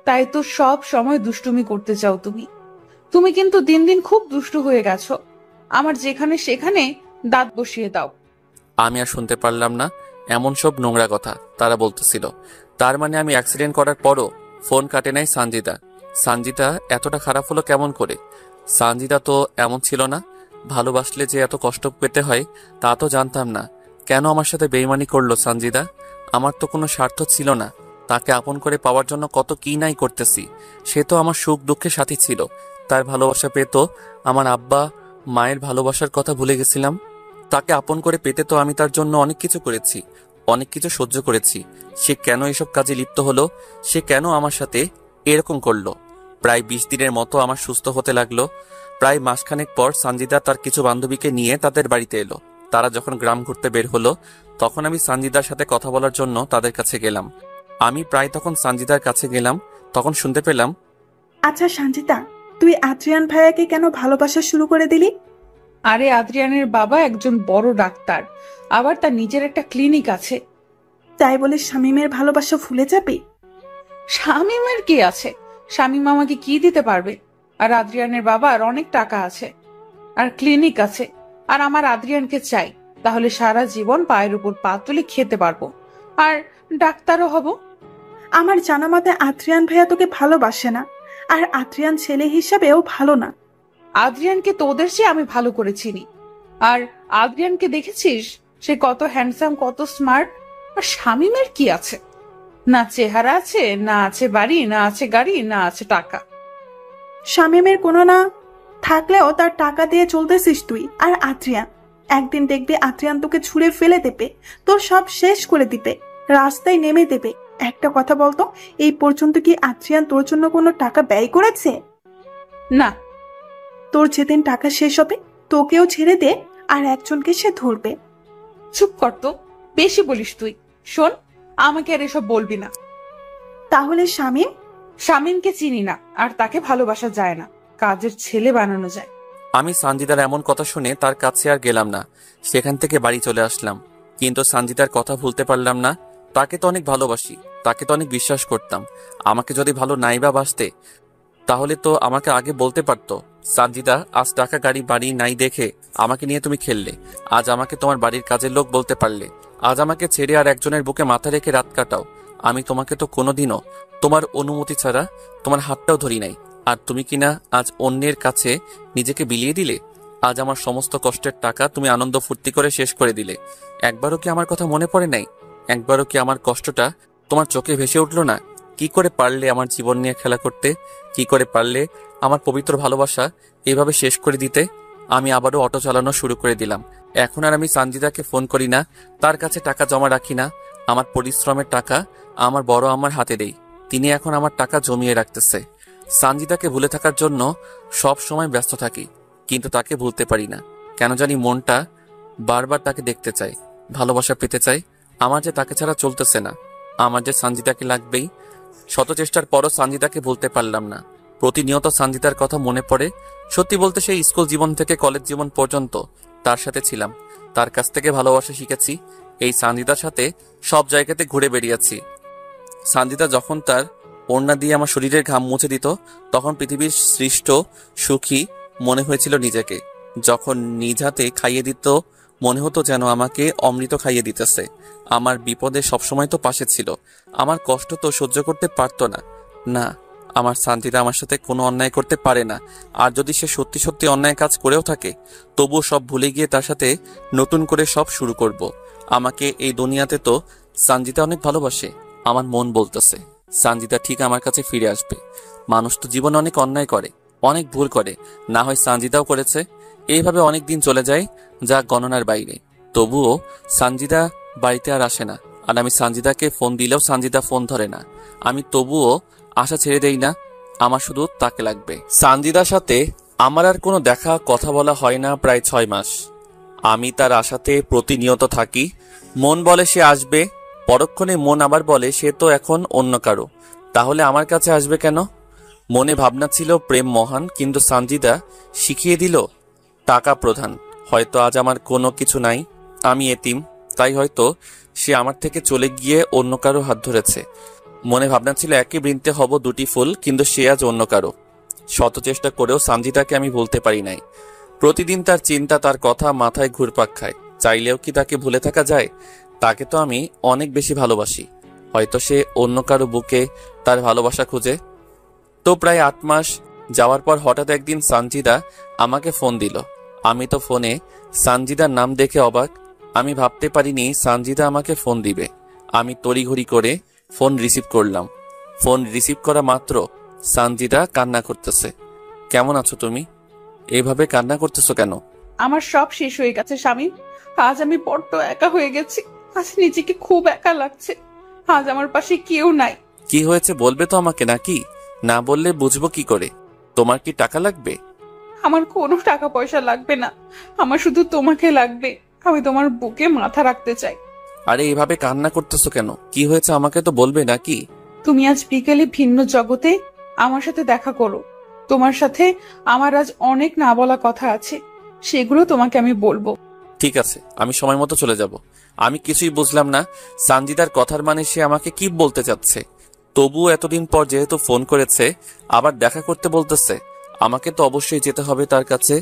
তাই তো সব সময় দুষ্টুমি করতে চাও তুমি। তুমি কিন্তু দিন দিন খুব দুষ্টু হয়ে গেছো। আমার যেখানে সেখানে দাঁত বসিয়ে দাও। আমি আর শুনতে পারলাম না এমন সব নোংরা কথা তারা বলতেছিল। তার মানে আমি অ্যাক্সিডেন্ট করার পরও ফোন কাটে নাই সানজিদা। সানজিদা এতটা খারাপ হলো কেমন করে? সানজিদা তো এমন ছিল না। ভালোবাসলে যে এত কষ্ট পেতে হয় তা তো জানতাম না। কেন আমার সাথে বেইমানি করলো সানজিদা? আমার তো কোনো স্বার্থ ছিল না। তাকে আপন করে পাওয়ার জন্য কত কি নাই করতেছি। সে তো আমার সুখ দুঃখের সাথী ছিল। তার ভালোবাসা পেত, আমার আব্বা মায়ের ভালোবাসার কথা ভুলে গেছিলাম। তাকে আপন করে পেতে তো আমি তার জন্য অনেক কিছু করেছি, অনেক কিছু সহ্য করেছি। সে কেন এসব কাজে লিপ্ত হলো? সে কেন আমার সাথে এরকম করলো? প্রায় 20 দিনের মতো আমার সুস্থ হতে লাগলো। প্রায় মাসখানেক পর সানজিদা তার কিছু বান্ধবীকে নিয়ে তাদের বাড়িতে এলো। তারা যখন গ্রাম ঘুরতে বের হলো তখন আমি সানজিদার সাথে কথা বলার জন্য তাদের কাছে গেলাম। আমি প্রায় তখন সানজিদার কাছে গেলাম, তখন শুনতে পেলাম, আচ্ছা সঞ্জিতা, তুই আদ্রিয়ান ভাইয়াকে কেন ভালোবাসা শুরু করে দিলি? আরে আদ্রিয়ানের বাবা একজন বড় ডাক্তার, আবার তার নিজের একটা ক্লিনিক আছে। তাই বলে শামীমের ভালোবাসা ভুলে যাবি? শামীমের কি আছে? শামীম আমাকে কি দিতে পারবে? আর আদ্রিয়ানের বাবার অনেক টাকা আছে, আর ক্লিনিক আছে। আর আমার আদ্রিয়ানকে চাই, তাহলে সারা জীবন পায়ের উপর পা তুলে খেতে পারবো, আর ডাক্তারও হব। আমার জানা মতে আদ্রিয়ান ভাইয়া তোকে ভালোবাসে না, আর আদ্রিয়ান ছেলে হিসাবেও ভালো না। আদ্রিয়ানকে তোদের চেয়ে আমি ভালো করে চিনি। আর আদ্রিয়ানকে দেখেছিস? সে কত হ্যান্ডসাম, কত স্মার্ট। আর শামীমের কি আছে? না চেহারা আছে, না আছে বাড়ি, না আছে গাড়ি, না আছে টাকা। শামীমের কোনো না থাকলেও তার টাকা দিয়ে চলতেছিস তুই। আর আদ্রিয়ান, একদিন দেখবি আদ্রিয়ান তোকে ছুঁড়ে ফেলে দেবে, তোর সব শেষ করে দিবে, রাস্তায় নেমে দেবে। একটা কথা বলতো, এই পর্যন্ত কি আদ্রিয়ান তোর জন্য কোনো টাকা ব্যয় করেছে? না। তোর যেদিন টাকা শেষ হবে তোকেও ছেড়ে দে, আর একজনকে সে ধরবে। চুপ কর তো, বেশি বলিস তুই। শোন, আমাকে আর এসব বলবি না। তাহলে শামীম? শামীমকে চিনি না, আর তাকে ভালোবাসা যায় না, কাজের ছেলে বানানো যায়। আমি সানজিদার এমন কথা শুনে তার কাছে আর গেলাম না। সেখান থেকে বাড়ি চলে আসলাম। কিন্তু সানজিদার কথা ভুলতে পারলাম না। তাকে তো অনেক ভালোবাসি, তাকে তো অনেক বিশ্বাস করতাম। আমাকে যদি ভালো নাই বা বাসতে তাহলে তো আমাকে আগে বলতে পারতো, সানজিদা আজ টাকা গাড়ি বাড়ি নাই দেখে আমাকে নিয়ে তুমি খেললে। আজ আমাকে তোমার বাড়ির কাজের লোক বলতে পারলে। আজ আমাকে ছেড়ে আর একজনের বুকে মাথা রেখে রাত কাটাও। আমি তোমাকে তো কোনোদিনও তোমার অনুমতি ছাড়া তোমার হাতটাও ধরি নাই। আর তুমি কিনা আজ অন্যের কাছে নিজেকে বিলিয়ে দিলে। আজ আমার সমস্ত কষ্টের টাকা তুমি আনন্দ ফুর্তি করে শেষ করে দিলে। একবারও কি আমার কথা মনে পড়ে নাই? একবারও কি আমার কষ্টটা তোমার চোখে ভেসে উঠলো না? কি করে পারলে আমার জীবন নিয়ে খেলা করতে? কি করে পারলে আমার পবিত্র ভালোবাসা এভাবে শেষ করে দিতে? আমি আবারও অটো চালানো শুরু করে দিলাম। এখন আর আমি সানজিদাকে ফোন করি না, তার কাছে টাকা জমা রাখি না। আমার পরিশ্রমের টাকা আমার বড় আমার হাতে দেই। তিনি এখন আমার টাকা জমিয়ে রাখতেছে। সানজিদাকে ভুলে থাকার জন্য সব সময় ব্যস্ত থাকি, কিন্তু তাকে ভুলতে পারি না। কেন জানি মনটা বারবার তাকে দেখতে চাই, ভালোবাসা পেতে চাই। আমার যে তাকে ছাড়া চলতেছে না, আমার যে সানজিদাকে লাগবেই। শত চেষ্টার পরও সানজিদাকে ভুলতে পারলাম না। প্রতিনিয়ত সানজিদার কথা মনে পড়ে। সত্যি বলতে সেই স্কুল জীবন থেকে কলেজ জীবন পর্যন্ত তার সাথে ছিলাম, তার কাছ থেকে ভালোবাসা শিখেছি। এই সানজিদার সাথে সব জায়গাতে ঘুরে বেরিয়েছি। সানজিদা যখন তার ওড়না দিয়ে আমার শরীরের ঘাম মুছে দিত তখন পৃথিবীর সৃষ্ট সুখী মনে হয়েছিল নিজেকে। যখন নিজ হাতে খাইয়ে দিত মনে হতো যেন আমাকে অমৃত খাইয়ে দিতেছে। আমার বিপদে সবসময় তো পাশে ছিল, আমার কষ্ট তো সহ্য করতে পারতো না। না, আমার সানজিদা আমার সাথে কোনো অন্যায় করতে পারে না। আর যদি সে সত্যি সত্যি অন্যায় কাজ করেও থাকে, তবুও সব ভুলে গিয়ে তার সাথে নতুন করে সব শুরু করব। আমাকে এই দুনিয়াতে তো সানজিদা অনেক ভালোবাসে। আমার মন বলতেছে সানজিদা ঠিক আমার কাছে ফিরে আসবে। মানুষ তো জীবনে অনেক অন্যায় করে, অনেক ভুল করে, না হয় সানজিদাও করেছে। এইভাবে অনেক দিন চলে যায়, যা গণনার বাইরে। তবুও সানজিদা বাড়িতে আর আসে না। আর আমি সানজিদাকে ফোন দিলেও সানজিদা ফোন ধরে না। আমি তবুও আশা ছেড়ে দেই না, আমার শুধু তাকে লাগবে। সানজিদার সাথে আমার আর কোনো দেখা কথা বলা হয় না প্রায় 6 মাস। আমি তার আশাতে প্রতিনিয়ত থাকি। মন বলে সে আসবে, পরক্ষণে মন আবার বলে সে তো এখন অন্য কারো, তাহলে আমার কাছে আসবে কেন? মনে ভাবনা ছিল প্রেম মহান, কিন্তু সানজিদা শিখিয়ে দিল টাকা প্রধান। হয়তো আজ আমার কোনো কিছু নাই, আমি এতিম, তাই হয়তো সে আমার থেকে চলে গিয়ে অন্য কারো হাত ধরেছে। মনে ভাবনা ছিল একই বৃন্তে হব 2টি ফুল, কিন্তু সে আজ অন্য কারো। শত চেষ্টা করেও সানজিদাকে আমি ভুলতে পারি নাই। প্রতিদিন তার চিন্তা, তার কথা মাথায় ঘুরপাক খায়। চাইলেও কি তাকে ভুলে থাকা যায়? তাকে তো আমি অনেক বেশি ভালোবাসি। হয়তো সে অন্য কারো বুকে তার ভালোবাসা খুঁজে। তো প্রায় 8 মাস যাওয়ার পর হঠাৎ একদিন সানজিদা আমাকে ফোন দিল। আমি তো ফোনে সানজিদার নাম দেখে অবাক। আমি ভাবতে পারিনি সানজিদা আমাকে ফোন দিবে। আমি তড়িঘড়ি করে ফোন রিসিভ করলাম। ফোন রিসিভ করা মাত্র সানজিদা কান্না করতেছে। কেমন আছো তুমি? এইভাবে কান্না করতেছো কেন? আমার সব শেষ হয়ে গেছে শামীম। আজ আমি বড্ড একা হয়ে গেছি। আজ নিজেকে খুব একা লাগছে। আজ আমার পাশে কেউ নাই। কি হয়েছে বলবে তো আমাকে, নাকি? না বললে বুঝবো কি করে? তোমার কি টাকা লাগবে? আমার কোনো টাকা পয়সা লাগবে না, আমার শুধু তোমাকে লাগবে। আমি তোমার বুকে মাথা রাখতে চাই। আরে এভাবে কান্না করতেছো কেন? কি হয়েছে আমাকে তো বলবে নাকি? তুমি আজ বিকেলে ভিন্ন জগতে আমার সাথে দেখা করো। তোমার সাথে আমার আজ অনেক না বলা কথা আছে, সেগুলো তোমাকে আমি বলবো। ঠিক আছে, আমি সময় মতো চলে যাব। আমি কিছুই বুঝলাম না সানজিদার কথার মানে সে আমাকে কি বলতে চাচ্ছে। তবুও এতদিন পর যেহেতু ফোন করেছে, আবার দেখা করতে বলতেছে, আমাকে তো অবশ্যই যেতে হবে তার কাছে।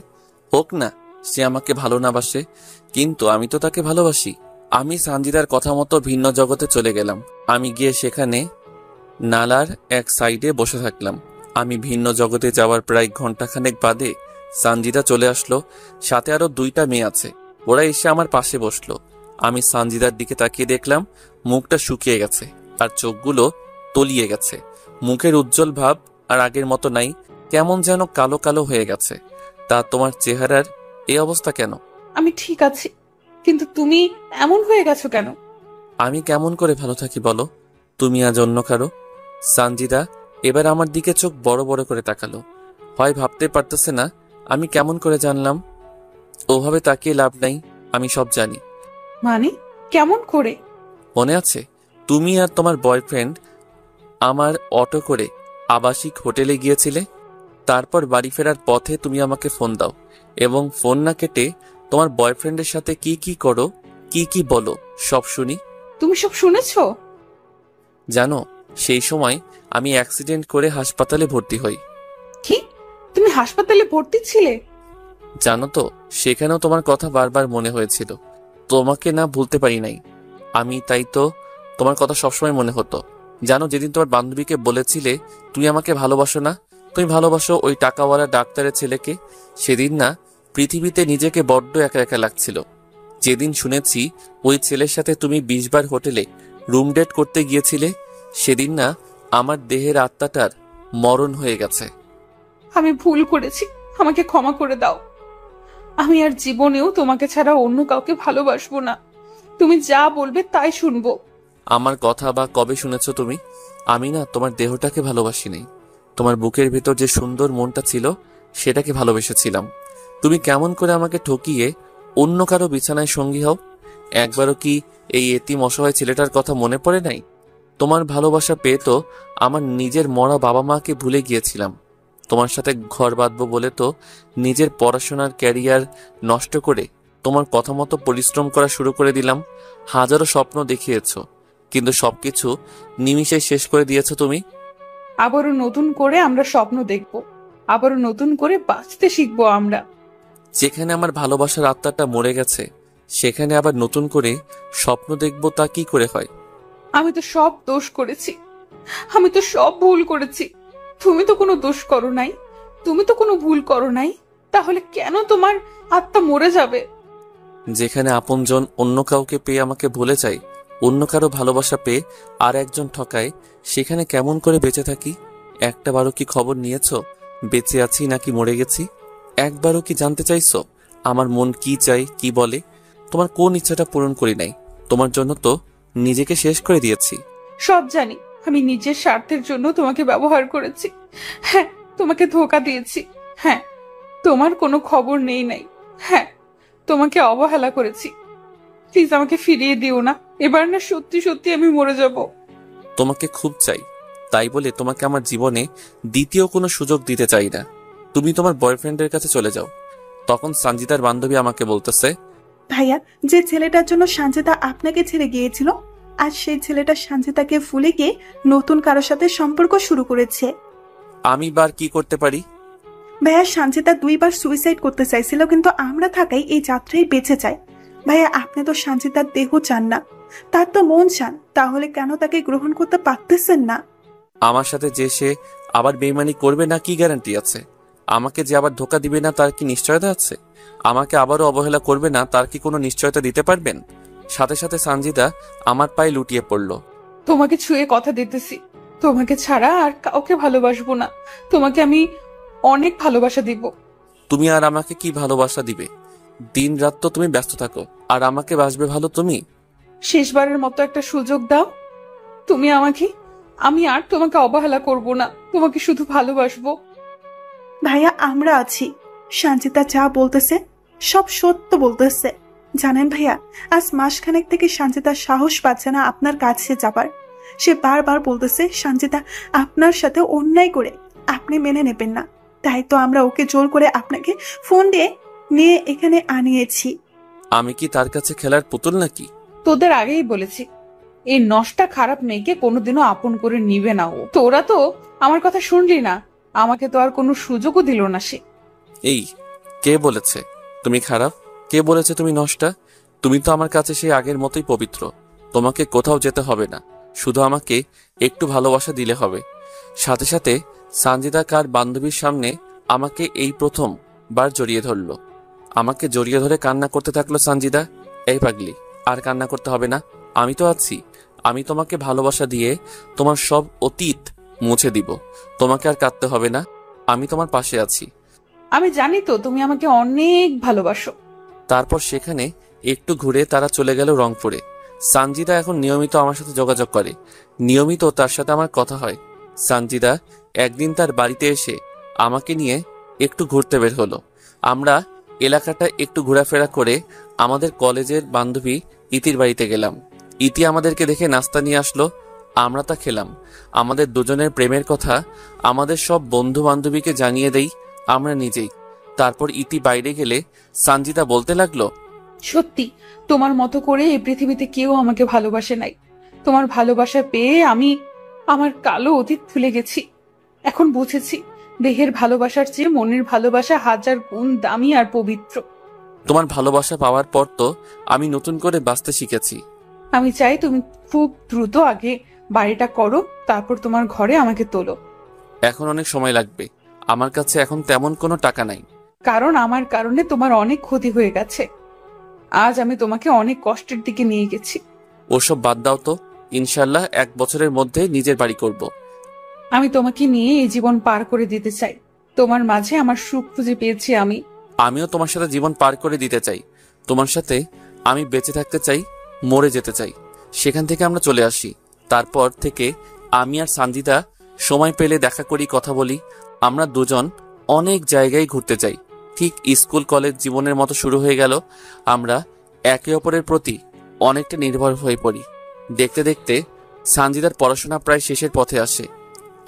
হোক না সে আমাকে ভালো না বাসে, কিন্তু আমি তো তাকে ভালোবাসি। আমি সানজিদার কথা মতো ভিন্ন জগতে চলে গেলাম। আমি গিয়ে সেখানে নালার এক সাইডে বসে থাকলাম। আমি ভিন্ন জগতে যাওয়ার প্রায় ঘন্টাখানেক বাদে সানজিদা চলে আসলো। সাথে আরো 2টা মেয়ে আছে। ওরা এসে আমার পাশে বসলো। আমি সানজিদার দিকে তাকিয়ে দেখলাম মুখটা শুকিয়ে গেছে আর চোখগুলো তলিয়ে গেছে। মুখের উজ্জ্বল ভাব আর আগের মতো নাই, কেমন যেন কালো কালো হয়ে গেছে। তা তোমার চেহারার এই অবস্থা কেন? আমি ঠিক আছি, কিন্তু তুমি এমন হয়ে গেছো কেন? আমি কেমন করে ভালো থাকি বলো? তুমি আজ অন্য কারো। সানজিদা এবার আমার দিকে চোখ বড় বড় করে তাকালো। হয় ভাবতে পারতেছে না আমি কেমন করে জানলাম। ওভাবে তাকিয়ে লাভ নাই, আমি সব জানি। মানে কেমন করে? মনে আছে তুমি আর তোমার বয়ফ্রেন্ড আমার অটো করে আবাসিক হোটেলে গিয়েছিলে? তারপর বাড়ি ফেরার পথে তুমি আমাকে ফোন দাও এবং ফোন না কেটে তোমার বয়ফ্রেন্ডের সাথে কি কি করো, কি কি বলো সব শুনি। তুমি সব শুনেছো? জানো সেই সময় আমি অ্যাক্সিডেন্ট করে হাসপাতালে ভর্তি হই। কি, তুমি হাসপাতালে ভর্তি ছিলে? জানো তো সেখানেও তোমার কথা বারবার মনে হয়েছিল। তোমাকে না ভুলতে পারি নাই আমি, তাই তো তোমার কথা সবসময় মনে হতো। জানো যেদিন তোমার বান্ধবীকে বলেছিলে তুমি আমাকে ভালোবাসো না, তুমি ভালোবাসো ওই টাকাওয়ালা ডাক্তারের ছেলেকে, সেদিন না পৃথিবীতে নিজেকে বড্ড একা একা লাগছিল। যেদিন শুনেছি ওই ছেলের সাথে তুমি 20 বার হোটেলে রুম ডেট করতে গিয়েছিলে, সেদিন না আমার দেহের আত্মাটার মরণ হয়ে গেছে। আমি ভুল করেছি, আমাকে ক্ষমা করে দাও। আমি আর জীবনেও তোমাকে ছাড়া অন্য কাউকে ভালোবাসবো না। তুমি যা বলবে তাই শুনবো। আমার কথা বা কবে শুনেছো তুমি? আমি না তোমার দেহটাকে ভালোবাসি নাই, তোমার বুকের ভিতর যে সুন্দর মনটা ছিল সেটাকে ভালোবেসেছিলাম। তুমি কেমন করে আমাকে ঠকিয়ে অন্য কারো বিছানায় সঙ্গী হও? একবারও কি এই এতিম অসহায় ছেলেটার কথা মনে পড়ে নাই? তোমার ভালোবাসা পেয়ে তো আমার নিজের মরা বাবা মাকে ভুলে গিয়েছিলাম। তোমার সাথে ঘর বাঁধবো বলে তো নিজের পড়াশোনার ক্যারিয়ার নষ্ট করে তোমার কথা মতো পরিশ্রম করা শুরু করে দিলাম। হাজারো স্বপ্ন দেখিয়েছো, কিন্তু সবকিছু নিমিষে শেষ করে দিয়েছো তুমি। আবারও নতুন করে আমরা স্বপ্ন দেখব, আবারও নতুন করে বাঁচতে শিখবো আমরা। যেখানে আমার ভালোবাসার আত্মাটা মরে গেছে সেখানে আবার নতুন করে স্বপ্ন দেখব, তা কি করে হয়? আমি তো সব দোষ করেছি, আমি তো সব ভুল করেছি, তুমি তো কোনো দোষ করো নাই, তুমি তো কোনো ভুল করো নাই, তাহলে কেন তোমার আত্মা মরে যাবে? যেখানে আপনজন অন্য কাউকে পেয়ে আমাকে ভুলে যায়, অন্য কারো ভালোবাসা পেয়ে আর একজন ঠকায়, সেখানে কেমন করে বেঁচে থাকি? একটাবারও কি খবর নিয়েছো বেঁচে আছি নাকি মরে গেছি? একবারও কি জানতে চাইছো আমার মন কি চাই, কি বলে? তোমার কোন ইচ্ছাটা পূরণ করি নাই? তোমার জন্য তো নিজেকে শেষ করে দিয়েছি। সব জানি, আমি নিজের স্বার্থের জন্য তোমাকে ব্যবহার করেছি। হ্যাঁ, তোমাকে ধোঁকা দিয়েছি। হ্যাঁ, তোমার কোনো খবর নেই নাই। হ্যাঁ, তোমাকে অবহেলা করেছি। প্লিজ আমাকে ফিরিয়ে দিও না। এবার না সত্যি সত্যি আমি মরে যাব। তোমাকে খুব চাই, তাই বলে তোমাকে আমার জীবনে দ্বিতীয় কোনো সুযোগ দিতে চাই না। তুমি তোমার বয়ফ্রেন্ডের কাছে চলে যাও। তখন সঞ্জিতার বান্ধবী আমাকে বলতেছে, ভাইয়া, যে ছেলেটার জন্য সঞ্জিতা আপনাকে ছেড়ে গিয়েছিল, আজ সেই ছেলেটা সঞ্জিতাকে ভুলে গিয়ে নতুন কারোর সাথে সম্পর্ক শুরু করেছে। আমি বার কি করতে পারি? ভাইয়া, সঞ্জিতা 2বার সুইসাইড করতে চাইছিল, কিন্তু আমরা থাকাই এই যাত্রায় বেঁচে যায়। ভাইয়া, আপনি তো সঞ্জিতার দেহ চান না, তার তো মন চান, তাহলে কেন তাকে গ্রহণ করতে পারতেছেন না? আমার সাথে যে সে আবার বেইমানি করবে না কি গ্যারান্টি আছে? আমাকে যে আবার ধোকা দিবে না তার কি নিশ্চয়তা আছে? আমাকে আবারও অবহেলা করবে না তার কি কোনো নিশ্চয়তা দিতে পারবেন? সাথে সাথে সঞ্জিতা আমার পায়ে লুটিয়ে পড়ল। তোমাকে ছুঁয়ে কথা দিতেছি, তোমাকে ছাড়া আর কাউকে ভালোবাসবো না। তোমাকে আমি অনেক ভালোবাসা দিব। তুমি আর আমাকে কি ভালোবাসা দিবে? দিন রাত তো তুমি ব্যস্ত থাকো, আর আমাকে বাসবে ভালো তুমি? শেষবারের মতো একটা সুযোগ দাও তুমি আমাকে। আমি আর তোমাকে অবহেলা করব না, তোমাকে শুধু ভালোবাসবো। ভাইয়া, আমরা আছি। সঞ্জিতা যা বলতেছে সব সত্য বলতেছে। জানেন ভাইয়া, আজ মাসখানেক থেকে সঞ্জিতা সাহস পাচ্ছে না আপনার কাছে যাবার। সে বারবার বলতেছে সঞ্জিতা আপনার সাথে অন্যায় করে আপনি মেনে নেবেন না। তাই তো আমরা ওকে জোর করে আপনাকে ফোন দিয়ে নিয়ে এখানে আনিয়েছি। আমি কি তার কাছে খেলার পুতুল নাকি? তোদের আগেই বলেছি, এই নষ্টা খারাপ মেয়েকে কোনোদিনও আপন করে নিবে না ও। তোরা তো আমার কথা শুনলি না, আমাকে তো আর কোনো সুযোগও দিল না সে। এই, কে বলেছে তুমি খারাপ? কে বলেছে তুমি নষ্টা? তুমি তো আমার কাছে সেই আগের মতোই পবিত্র। তোমাকে কোথাও যেতে হবে না, শুধু আমাকে একটু ভালোবাসা দিলে হবে। সাথে সাথে সঞ্জিতা কার বান্ধবীর সামনে আমাকে এই প্রথমবার জড়িয়ে ধরলো। আমাকে জড়িয়ে ধরে কান্না করতে থাকলো সঞ্জিতা। এই পাগলি, আর কান্না করতে হবে না, আমি তো আছি। আমি তোমাকে ভালোবাসা দিয়ে তোমার সব অতীত মুছে দিব। তোমাকে আর কাঁদতে হবে না, আমি তোমার পাশে আছি। আমি জানি তো তুমি আমাকে অনেক ভালোবাসো। তারপর সেখানে একটু ঘুরে তারা চলে গেল রংপুরে। সঞ্জিতা এখন নিয়মিত আমার সাথে যোগাযোগ করে, নিয়মিত তার সাথে আমার কথা হয়। সঞ্জিতা একদিন তার বাড়িতে এসে আমাকে নিয়ে একটু ঘুরতে বের হলো। আমরা এলাকাটা একটু ঘোরাফেরা করে আমাদের কলেজের বান্ধবী ইতির বাড়িতে গেলাম। ইতি আমাদেরকে দেখে নাস্তা নিয়ে আসলো, আমরা তা খেলাম। আমাদের দুজনের প্রেমের কথা আমাদের সব বন্ধু বান্ধবীকে জানিয়ে দেই আমরা নিজেই। তারপর ইতি বাইরে গেলে সঞ্জিতা বলতে লাগলো, সত্যি তোমার মতো করে এই পৃথিবীতে কেউ আমাকে ভালোবাসে নাই। তোমার ভালোবাসা পেয়ে আমি আমার কালো অতীত ভুলে গেছি। এখন বুঝেছি দেহের ভালোবাসার চেয়ে মনের ভালোবাসা 1000 গুণ দামি আর পবিত্র। তোমার ভালোবাসা পাওয়ার পর তো আমি নতুন করে বাঁচতে শিখেছি। আমি চাই তুমি খুব দ্রুত আগে বাড়িটা করো, তারপর তোমার ঘরে আমাকে তোলো। এখন অনেক সময় লাগবে, আমার কাছে এখন তেমন কোনো টাকা নাই। কারণ আমার কারণে তোমার অনেক ক্ষতি হয়ে গেছে। আজ আমি তোমাকে অনেক কষ্টের দিকে নিয়ে গেছি। ওসব বাদ দাও তো, ইনশাল্লাহ 1 বছরের মধ্যে নিজের বাড়ি করব। আমি তোমাকে নিয়ে এই জীবন পার করে দিতে চাই। তোমার মাঝে আমার সুখ খুঁজে পেয়েছি আমি। আমিও তোমার সাথে জীবন পার করে দিতে চাই। তোমার সাথে আমি বেঁচে থাকতে চাই, মরে যেতে চাই। সেখান থেকে আমরা চলে আসি। তারপর থেকে আমি আর সঞ্জিতা সময় পেলে দেখা করি, কথা বলি। আমরা দুজন অনেক জায়গায় ঘুরতে যাই। ঠিক স্কুল কলেজ জীবনের মতো শুরু হয়ে গেল। আমরা একে অপরের প্রতি অনেকটা নির্ভর হয়ে পড়ি। দেখতে দেখতে সঞ্জিতার পড়াশোনা প্রায় শেষের পথে আসে।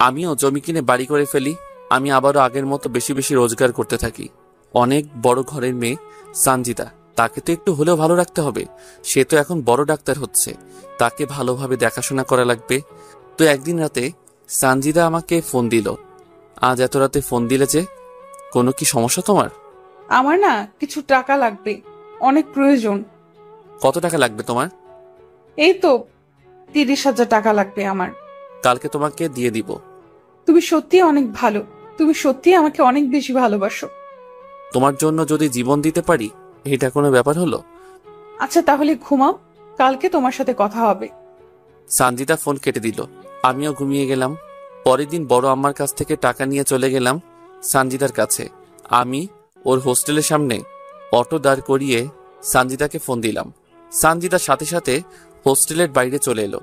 আমিও জমি কিনে বাড়ি করে ফেলি। আমি আবারও আগের মতো বেশি বেশি রোজগার করতে থাকি। অনেক বড় ঘরের মেয়ে সঞ্জিতা, তাকে তো একটু হলেও ভালো রাখতে হবে। সে তো এখন বড় ডাক্তার হচ্ছে, তাকে ভালোভাবে দেখাশোনা করা লাগবে। তো একদিন রাতে সঞ্জিতা আমাকে ফোন দিল। আজ এত রাতে ফোন দিলে যে, কোনো কি সমস্যা তোমার? আমার না কিছু টাকা লাগবে, অনেক প্রয়োজন। কত টাকা লাগবে তোমার? এই তো 30,000 টাকা লাগবে আমার। কালকে তোমাকে দিয়ে দিব। তুমি সত্যি অনেক ভালো। তুমি সত্যি আমাকে অনেক বেশি ভালোবাসো। তোমার জন্য যদি জীবন দিতে পারি, এটা কোনো ব্যাপার হলো? আচ্ছা তাহলে ঘুমাও, কালকে তোমার সাথে কথা হবে। সঞ্জিতা ফোন কেটে দিল। আমিও ঘুমিয়ে গেলাম। পরের দিন বড় আম্মার কাছ থেকে টাকা নিয়ে চলে গেলাম সঞ্জিতার কাছে। আমি ওর হোস্টেলের সামনে অটো দাঁড় করিয়ে সঞ্জিতাকে ফোন দিলাম। সঞ্জিতার সাথে সাথে হোস্টেলের বাইরে চলে এলো।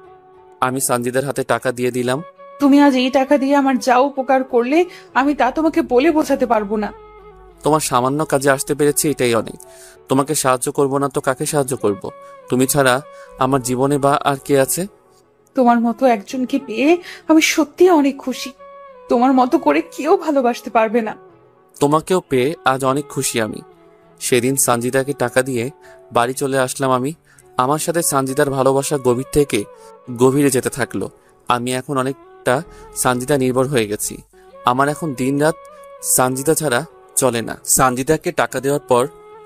আমি সঞ্জিতার হাতে টাকা দিয়ে দিলাম। তুমি আজ এই টাকা দিয়ে আমার যা উপকার করলে আমি তা তোমাকে বলে বোঝাতে পারবো না। তোমার সামান্য কাজে আসতে পেরেছি, এটাই অনেক। তোমাকে সাহায্য করব না তো কাকে সাহায্য করব? তুমি ছাড়া আমার জীবনে বা আর কে আছে? তোমার মতো একজনকে পেয়ে আমি সত্যি অনেক খুশি। তোমার মতো করে কেউ ভালোবাসতে পারবে না। তোমাকেও পেয়ে আজ অনেক খুশি আমি। সেদিন সঞ্জিতাকে টাকা দিয়ে বাড়ি চলে আসলাম আমি। আমার সাথে সঞ্জিতার ভালোবাসা গভীর থেকে গভীরে যেতে থাকলো। আমি এখন অনেকটা সঞ্জিতা নির্ভর হয়ে গেছি। আমার এখন দিনরাত সঞ্জিতা ছাড়া চলে না। সঞ্জিতাকে টাকা দেওয়ার পর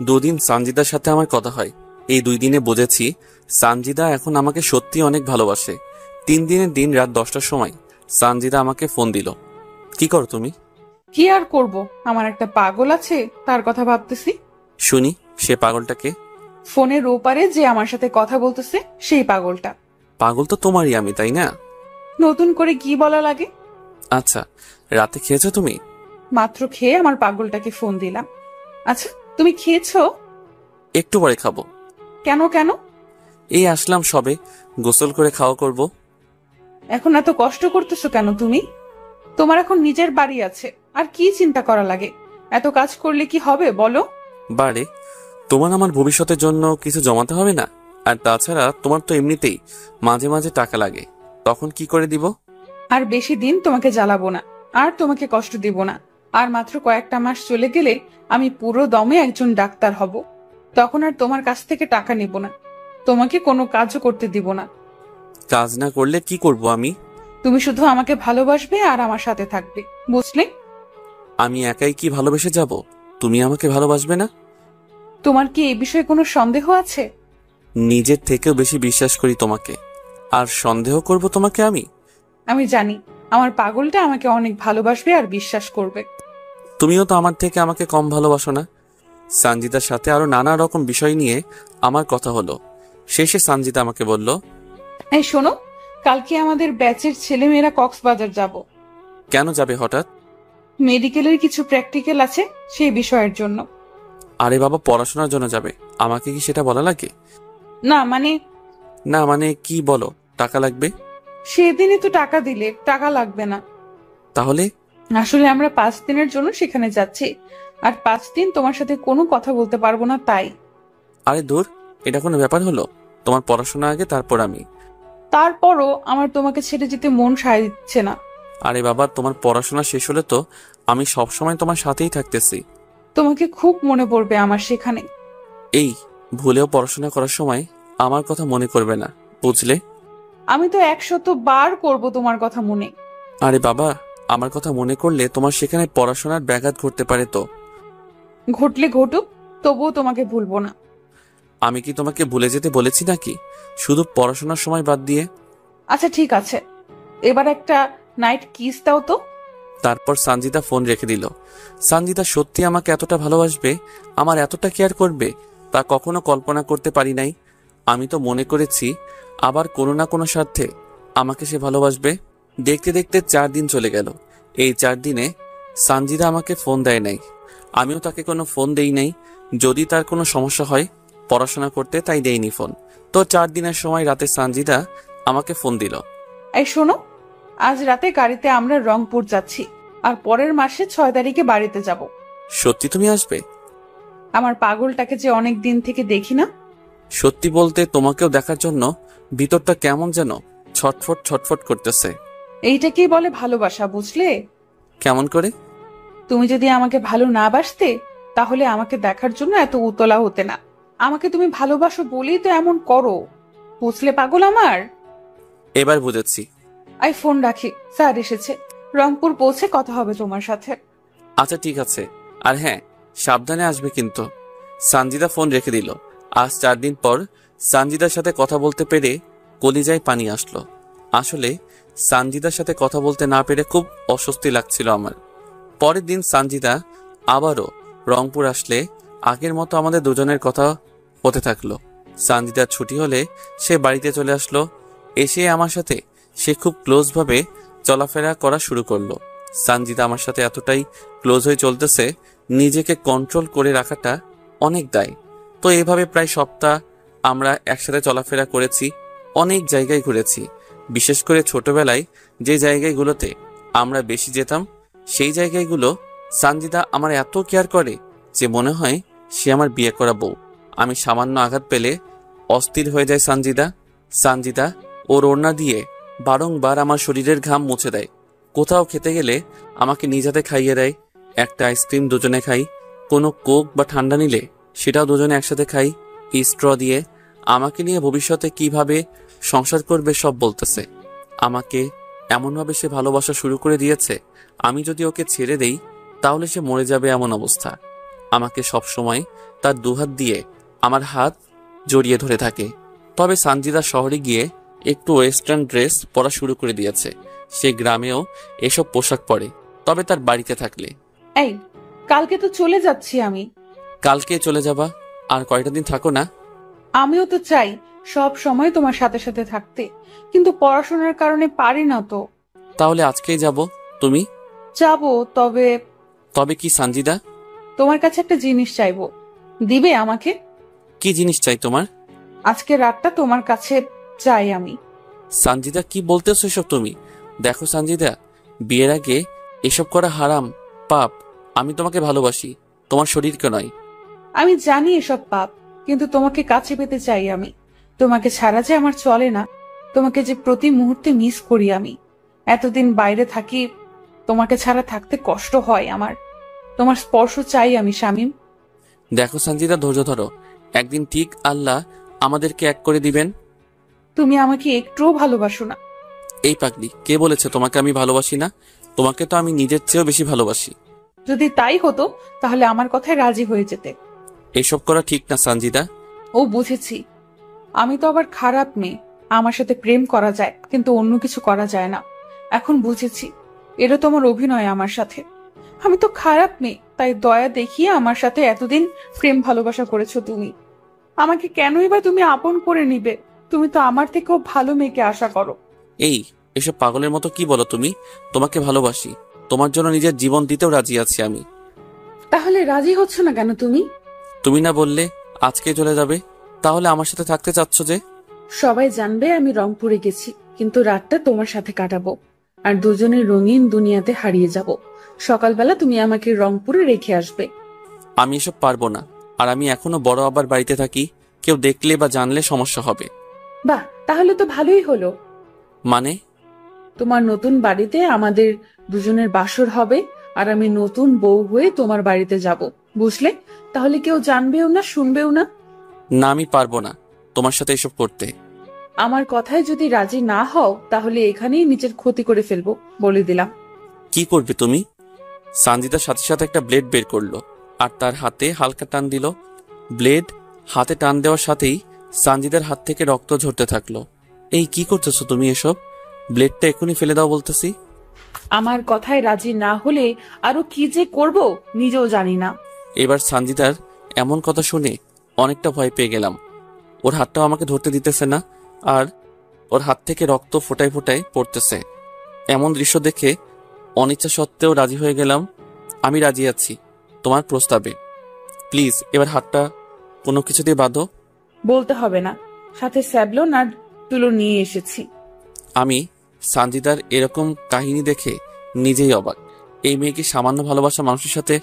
2 দিন সঞ্জিতার সাথে আমার কথা হয়। এই 2 দিনে বুঝেছি সঞ্জিতা এখন আমাকে সত্যি অনেক ভালোবাসে। 3 দিনের দিন রাত 10টার সময় সঞ্জিতা আমাকে ফোন দিল। কি করো তুমি? কি আর করব, আমার একটা পাগল আছে, তার কথা ভাবতেছি। শুনি, সে পাগলটাকে? ফোনের ওপারে যে আমার সাথে কথা বলতেছে সেই পাগলটা। পাগল তো তোমারই আমি, তাই না? নতুন করে কি বলা লাগে? আচ্ছা, রাতে খেয়েছো তুমি? মাত্র খেয়ে আমার পাগলটাকে ফোন দিলাম। আচ্ছা তুমি খেয়েছো? একটু পরে খাবো। কেন কেন? এই আসলাম সবে, গোসল করে খাওয়া করব। এখন এত কষ্ট করতেছো কেন তুমি? তোমার এখন নিজের বাড়ি আছে, আর কি চিন্তা করা লাগে? এত কাজ করলে কি হবে বলো? বারে, তোমার আমার ভবিষ্যতের জন্য কিছু জমাতে হবে না? আর তাছাড়া তোমার তো এমনিতেই মাঝে মাঝে টাকা লাগে, তখন কি করে দিব? আর বেশি দিন তোমাকে জ্বালাবো না, আর তোমাকে কষ্ট দিব না। আর মাত্র কয়েকটা মাস চলে গেলে আমি পুরো দমে একজন ডাক্তার হব। তখন আর তোমার কাছ থেকে টাকা নিব না, তোমাকে কোনো কাজও করতে দিব না। কাজ না করলে কি করব আমি? তুমি শুধু আমাকে ভালোবাসবে আর আমার সাথে থাকবে, বুঝলে? আমি একাই কি ভালোবেসে যাব? তুমি আমাকে ভালোবাসবে না? তোমার কি এই বিষয়ে কোনো সন্দেহ আছে? নিজের থেকেও বেশি বিশ্বাস করি তোমাকে, আর সন্দেহ করব তোমাকে আমি? আমি জানি আমার পাগলটা আমাকে অনেক ভালোবাসবে আর বিশ্বাস করবে। তুমিও তো আমার থেকে আমাকে কম ভালোবাসো না। সঞ্জিতার সাথে আরো নানা রকম বিষয় নিয়ে আমার কথা হলো। শেষে সঞ্জিতা আমাকে বলল, এই শোনো, কালকে আমাদের ব্যাচের ছেলেমেয়েরা কক্সবাজার যাব। কেন যাবে হঠাৎ? মেডিকেলের কিছু প্র্যাকটিক্যাল আছে, সেই বিষয়ের জন্য। আরে বাবা, পড়াশোনার জন্য যাবে, আমাকে কি সেটা বলা লাগে? না মানে কি বলো? টাকা লাগবে? সেদিনই তো টাকা দিলে, টাকা লাগবে না। তাহলে? আসলে আমরা 5 দিনের জন্য সেখানে যাচ্ছি, আর 5 দিন তোমার সাথে কোনো কথা বলতে পারবো না, তাই। আরে দূর, এটা কোনো ব্যাপার হলো? তোমার পড়াশোনা আগে, তারপর আমি। তারপরও আমার তোমাকে ছেড়ে যেতে মন সায় দিচ্ছে না। আরে বাবা, তোমার পড়াশোনা শেষ হলে তো আমি সবসময় তোমার সাথেই থাকতেছি। তোমাকে খুব মনে পড়বে আমার সেখানে। এই ভুলেও পড়াশোনা করার সময় আমার কথা মনে করবে না, বুঝলে? আমি তো 100 বার করব তোমার কথা মনে। আরে বাবা, আমার কথা মনে করলে তোমার সেখানে পড়াশোনার ব্যাঘাত ঘটতে পারে তো। ঘটলে ঘটুক, তবুও তোমাকে ভুলবো না। আমি কি তোমাকে ভুলে যেতে বলেছি নাকি, শুধু পড়াশোনার সময় বাদ দিয়ে? আচ্ছা ঠিক আছে, এবার একটা নাইট কিস দাও তো। তারপর সঞ্জিতা ফোন রেখে দিল। সঞ্জিতা সত্যি আমাকে এতটা ভালোবাসবে, আমার এতটা কেয়ার করবে, তা কখনো কল্পনা করতে পারি নাই। আমি তো মনে করেছি আবার কোনো না কোনো স্বার্থে আমাকে সে ভালোবাসবে। দেখতে দেখতে 4 দিন চলে গেল। এই 4 দিনে সঞ্জিতা আমাকে ফোন দেয় নাই, আমিও তাকে কোনো ফোন দেই নাই। যদি তার কোনো সমস্যা হয় পড়াশোনা করতে, তাই দেইনি ফোন। তো 4 দিনের সময় রাতে সঞ্জিতা আমাকে ফোন দিল। এই শোনো, আজ রাতে গাড়িতে আমরা রংপুর যাচ্ছি, আর পরের মাসে 6 তারিখে বাড়িতে যাব। সত্যি তুমি আসবে? আমার পাগলটাকে যে অনেক দিন থেকে দেখি না। সত্যি বলতে তোমাকেও দেখার জন্য ভিতরটা কেমন যেন ছটফট ছটফট করতেছে। এইটাকেই বলে ভালোবাসা, বুঝলে? কেমন করে? তুমি যদি আমাকে ভালো না বাসতে, তাহলে আমাকে দেখার জন্য এত উতলা হতে না। আমাকে তুমি ভালোবাসো বলেই তো এমন করো, বুঝলে পাগল আমার? এবার বুঝেছি। আই ফোন রাখি, স্যার এসেছে। রংপুর পৌঁছে কথা হবে তোমার সাথে। আচ্ছা ঠিক আছে, আর হ্যাঁ, সাবধানে আসবে কিন্তু। সঞ্জিতা ফোন রেখে দিল। আজ 4 দিন পর সঞ্জিতার সাথে কথা বলতে পেরে কলিজায় পানি আসলো। আসলে সানজিদার সাথে কথা বলতে না পেরে খুব অস্বস্তি লাগছিল আমার। পরের দিন সানজিদা আবারও রংপুর আসলে আগের মতো আমাদের দুজনের কথা হতে থাকলো। সানজিদার ছুটি হলে সে বাড়িতে চলে আসলো। এসে আমার সাথে সে খুব ক্লোজভাবে চলাফেরা করা শুরু করলো। সানজিদা আমার সাথে এতটাই ক্লোজ হয়ে চলতেছে, নিজেকে কন্ট্রোল করে রাখাটা অনেক দায়। তো এভাবে প্রায় সপ্তাহ আমরা একসাথে চলাফেরা করেছি, অনেক জায়গায় ঘুরেছি। বিশেষ করে ছোটবেলায় যে জায়গাগুলোতে আমরা বেশি যেতাম সেই জায়গাগুলো সানজিদা আমার এত কেয়ার করে যে মনে হয় সে আমার বিয়ে করা বউ। আমি সামান্য আঘাত পেলে অস্থির হয়ে যায় সানজিদা ওর ওড়না দিয়ে বারংবার আমার শরীরের ঘাম মুছে দেয়। কোথাও খেতে গেলে আমাকে নিজ হাতে খাইয়ে দেয়। একটা আইসক্রিম দুজনে খাই, কোনো কোক বা ঠান্ডা নিলে সেটাও দুজনে একসাথে খাই স্ট্র দিয়ে। আমাকে নিয়ে ভবিষ্যতে কিভাবে সংসার করবে সব বলতেছে। আমাকে এমনভাবে সে ভালোবাসা শুরু করে দিয়েছে, আমি যদি ওকে ছেড়ে দেই তাহলে সে মরে যাবে এমন অবস্থা। আমাকে সবসময় তার দুহাত দিয়ে আমার হাত জড়িয়ে ধরে থাকে। তবে সানজিদা শহরে গিয়ে একটু ওয়েস্টার্ন ড্রেস পরা শুরু করে দিয়েছে। সে গ্রামেও এসব পোশাক পরে, তবে তার বাড়িতে থাকলে। এই, কালকে তো চলে যাচ্ছি আমি। কালকে চলে যাবা? আর কয়টা দিন থাকো না? আমিও তো চাই সব সময় তোমার সাথে সাথে থাকতে, কিন্তু পড়াশোনার কারণে পারি না তো। তাহলে আজকেই যাব। তুমি? যাবো, তবে তবে কি সানজিদা? তোমার কাছে একটা জিনিস চাইবো, দিবে আমাকে? কি জিনিস চাই তোমার? আজকে রাতটা তোমার কাছে চাই আমি। সানজিদা কি বলতেছো এসব তুমি? দেখো সানজিদা, বিয়ের আগে এসব করা হারাম, পাপ। আমি তোমাকে ভালোবাসি, তোমার শরীরকে নয়। আমি জানি এসব পাপ, কিন্তু তোমাকে কাছে পেতে চাই আমি। তোমাকে ছাড়া যে আমার চলে না, তোমাকে যে প্রতি মুহূর্তে মিস করি আমি। এতদিন বাইরে থাকি, তোমাকে ছাড়া থাকতে কষ্ট হয় আমার। তোমার স্পর্শ চাই আমি শামীম। দেখো সানজিদা, ধৈর্য ধরো, একদিন ঠিক আল্লাহ আমাদেরকে এক করে দিবেন। তুমি আমাকে একটুও ভালোবাসো না। এই পাগলি, কে বলেছে তোমাকে আমি ভালোবাসি না? তোমাকে তো আমি নিজের চেয়েও বেশি ভালোবাসি। যদি তাই হতো তাহলে আমার কথায় রাজি হয়ে যেতে। এসব করা ঠিক না সানজিদা। ও, বুঝেছি। আমি তো আবার খারাপ মেয়ে। আমার সাথে প্রেম করা যায়, কিন্তু অন্য কিছু করা যায় না। এখন বুঝেছি, এটা তোমার অভিনয় আমার সাথে। আমি তো খারাপ মেয়ে, তাই দয়া দেখিয়ে আমার সাথে এতদিন প্রেম ভালোবাসা করেছো তুমি। আমাকে কেনই বা তুমি আপন করে নিবে? তুমি তো আমার থেকেও ভালো মেয়েকে আশা করো। এই, এসব পাগলের মতো কি বলো তুমি? তোমাকে ভালোবাসি, তোমার জন্য নিজের জীবন দিতেও রাজি আছি আমি। তাহলে রাজি হচ্ছ না কেন তুমি? তুমি না বললে আজকে চলে যাবে? তাহলে আমার সাথে থাকতে চাচ্ছ যে? সবাই জানবে আমি রংপুরে গেছি, কিন্তু রাতটা তোমার সাথে কাটাবো, আর দুজনের রঙিন দুনিয়াতে হারিয়ে যাব। সকালবেলা তুমি আমাকে রংপুরে রেখে আসবে। আমি এসব পারবো না। আর আমি এখনো বড় আবার বাড়িতে থাকি, কেউ দেখলে বা জানলে সমস্যা হবে। বাহ, তাহলে তো ভালোই হলো। মানে? তোমার নতুন বাড়িতে আমাদের দুজনের বাসর হবে, আর আমি নতুন বউ হয়ে তোমার বাড়িতে যাব, বুঝলে? তাহলে কেউ জানবেও না, শুনবেও না। না, আমি পারবো না তোমার সাথে এসব করতে। আমার কথায় যদি রাজি না হও তাহলে এখানেই নিজের ক্ষতি করে ফেলবো, বলে দিলাম। কি করবে তুমি? সানজিদার সাথে সাথে একটা ব্লেড বের করলো আর তার হাতে হালকা টান দিল। ব্লেড হাতে টান দেওয়ার সাথেই সানজিদার হাত থেকে রক্ত ঝরতে থাকলো। এই, কি করতেছো তুমি এসব? ব্লেডটা এখনই ফেলে দাও বলতেছি। আমার কথায় রাজি না হলে আরো কি যে করব নিজেও জানি না। এবার সানজিদার এমন কথা শুনে অনেকটা ভয় পেয়ে গেলাম। ওর হাতটাও আমাকে ধরতে দিতেছে না, আর ওর হাত থেকে রক্ত ফোটায় ফোটায় পড়তেছে। এমন দৃশ্য দেখে অনিচ্ছা সত্ত্বেও রাজি হয়ে গেলাম। আমি রাজি আছি তোমার প্রস্তাবে। প্লিজ এবার হাতটা কোনো কিছু দিয়ে বাঁধো। বলতে হবে না, সাথে স্যাবলন আর তুলো নিয়ে এসেছি। আমি সানজিদার এরকম কাহিনী দেখে নিজেই অবাক। এই মেয়েকে সামান্য ভালোবাসা মানুষের সাথে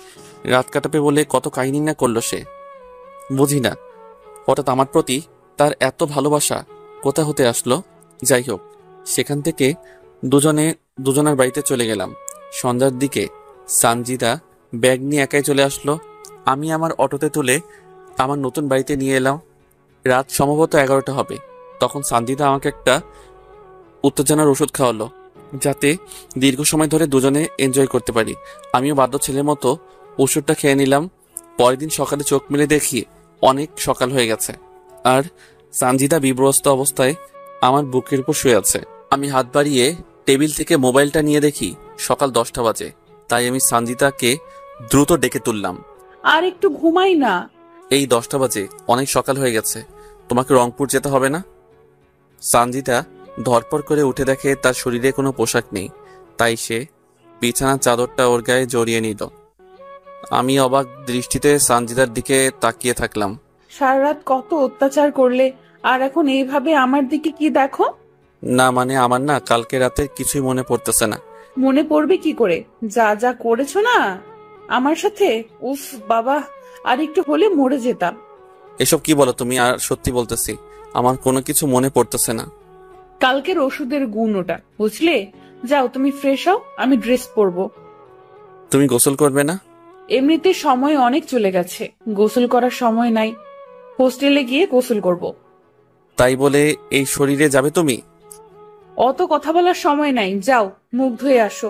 রাত কাটাবে বলে কত কাহিনী না করলো সে। বুঝি না হঠাৎ আমার প্রতি তার এত ভালোবাসা কোথা হতে আসলো। যাই হোক, সেখান থেকে দুজনের বাড়িতে চলে গেলাম। সন্ধ্যার দিকে সানজিদা ব্যাগ নিয়ে একাই চলে আসলো। আমি আমার অটোতে তুলে আমার নতুন বাড়িতে নিয়ে এলাম। রাত সম্ভবত 11টা হবে। তখন সানজিদা আমাকে একটা উত্তেজনার ওষুধ খাওয়ালো, যাতে দীর্ঘ সময় ধরে দুজনে এনজয় করতে পারি। আমিও বাধ্য ছেলের মতো ওষুধটা খেয়ে নিলাম। পরের দিন সকালে চোখ মেলে দেখি অনেক সকাল হয়ে গেছে, আর সানজিদা বিব্রস্ত অবস্থায় আমার বুকের উপর শুয়ে আছে। আমি হাত বাড়িয়ে টেবিল থেকে মোবাইলটা নিয়ে দেখি সকাল 10টা বাজে। তাই আমি সঞ্জিতাকে দ্রুত ডেকে তুললাম। আর একটু ঘুমাই না। এই 10টা বাজে, অনেক সকাল হয়ে গেছে, তোমাকে রংপুর যেতে হবে না? সঞ্জিতা ধরপড় করে উঠে দেখে তার শরীরে কোনো পোশাক নেই, তাই সে বিছানার চাদরটা ওর গায়ে জড়িয়ে নিল। আমি অবাক দৃষ্টিতে সঞ্জিতার দিকে তাকিয়ে থাকলাম। সারা রাত কত অত্যাচার করলে, আর এখন এইভাবে আমার দিকে কি দেখো? না মানে আমার না কালকে রাতের কিছুই মনে পড়তেছে না। মনে পড়বে কি করে? যা যা করেছো না আমার সাথে, উফ বাবা, আর একটু হলে মরে যেতাম। এসব কি বলো তুমি? আর সত্যি বলতেছি, আমার কোনো কিছু মনে পড়তেছে না। কালকের ওষুধের গুণ ওটা, বুঝলে? যাও তুমি ফ্রেশ হও, আমি ড্রেস পরবো। তুমি গোসল করবে না? এমনিতে সময় অনেক চলে গেছে, গোসল করার সময় নাই। হোস্টেলে গিয়ে গোসল করব। তাই বলে এই শরীরে যাবে তুমি? অত কথা বলার সময় নাই, যাও মুখ ধুয়ে আসো।